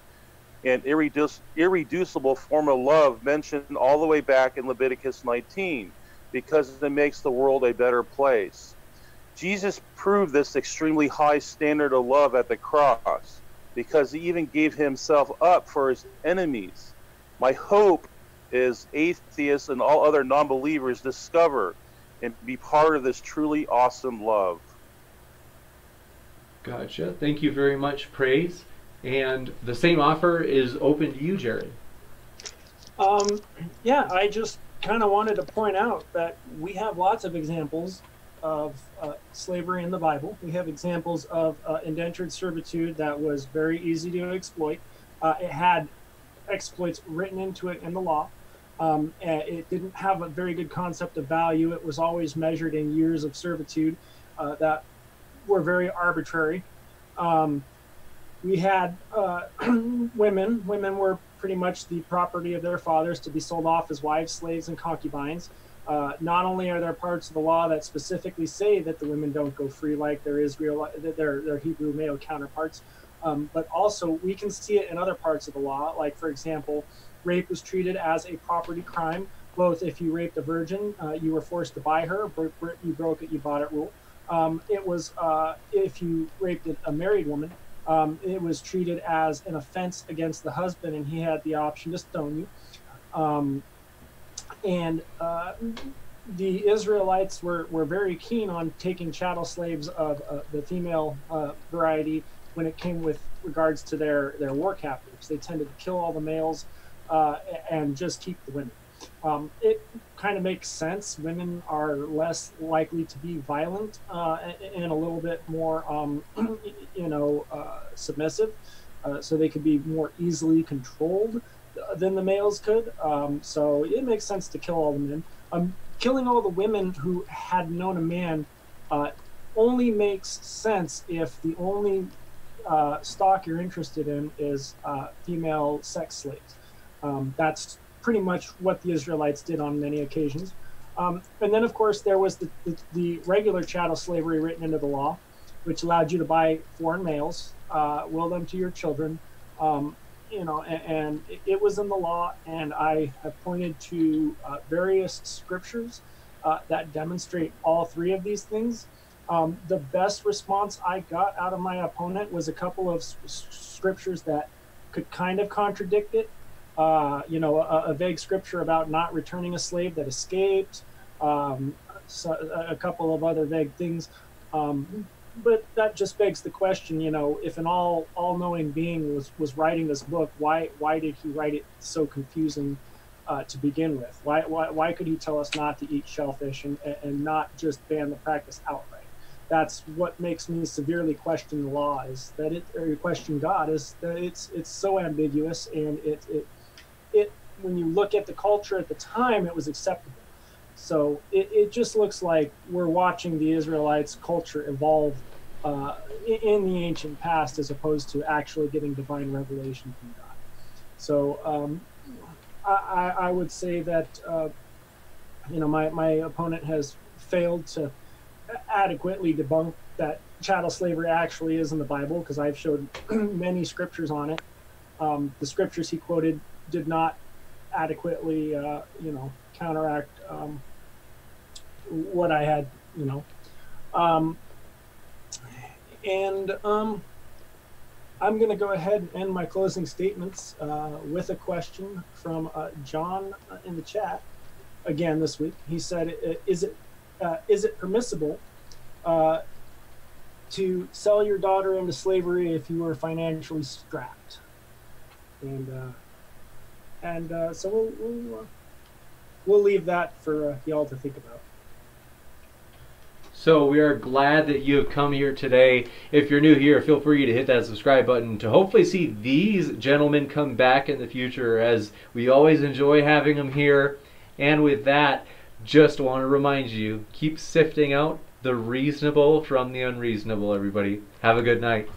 and irreducible form of love mentioned all the way back in Leviticus 19, because it makes the world a better place. Jesus proved this extremely high standard of love at the cross, because he even gave himself up for his enemies. My hope is atheists and all other non-believers discover and be part of this truly awesome love. Gotcha. Thank you very much, praise. And the same offer is open to you, Jared. Yeah, I just kind of wanted to point out that we have lots of examples of slavery in the Bible. We have examples of indentured servitude that was very easy to exploit. It had exploits written into it in the law. It didn't have a very good concept of value. It was always measured in years of servitude that were very arbitrary. We had women. Women were pretty much the property of their fathers to be sold off as wives, slaves, and concubines. Not only are there parts of the law that specifically say that the women don't go free like their Hebrew male counterparts, but also we can see it in other parts of the law. Like, for example, rape was treated as a property crime both if you raped a virgin, you were forced to buy her, you broke it, you bought it rule. It was if you raped a married woman, it was treated as an offense against the husband, and he had the option to stone you. And the Israelites were very keen on taking chattel slaves of the female variety when it came with regards to their war captives. They tended to kill all the males and just keep the women. It kind of makes sense. Women are less likely to be violent and a little bit more, submissive, so they could be more easily controlled than the males could. So it makes sense to kill all the men. Killing all the women who had known a man only makes sense if the only stock you're interested in is female sex slaves. That's pretty much what the Israelites did on many occasions. And then, of course, there was the regular chattel slavery written into the law, which allowed you to buy foreign males, will them to your children, and it was in the law. And I have pointed to various scriptures that demonstrate all three of these things. The best response I got out of my opponent was a couple of scriptures that could kind of contradict it. A vague scripture about not returning a slave that escaped, so a couple of other vague things. But that just begs the question, if an all-knowing being was writing this book, why did he write it so confusing to begin with? Why could he tell us not to eat shellfish and not just ban the practice outright? That's what makes me severely question the law, is that or question God, is that it's so ambiguous, and it when you look at the culture at the time, it was acceptable. So it just looks like we're watching the Israelites' culture evolve in the ancient past, as opposed to actually getting divine revelation from God. So I would say that my opponent has failed to adequately debunk that chattel slavery actually is in the Bible, because I've showed many scriptures on it. The scriptures he quoted did not adequately, counteract what I had, I'm going to go ahead and end my closing statements with a question from John in the chat again this week. He said, "Is it permissible to sell your daughter into slavery if you were financially strapped?" And so we'll leave that for y'all to think about. So we are glad that you have come here today. If you're new here, feel free to hit that subscribe button to hopefully see these gentlemen come back in the future, as we always enjoy having them here. And with that, just want to remind you, keep sifting out the reasonable from the unreasonable, everybody. Have a good night.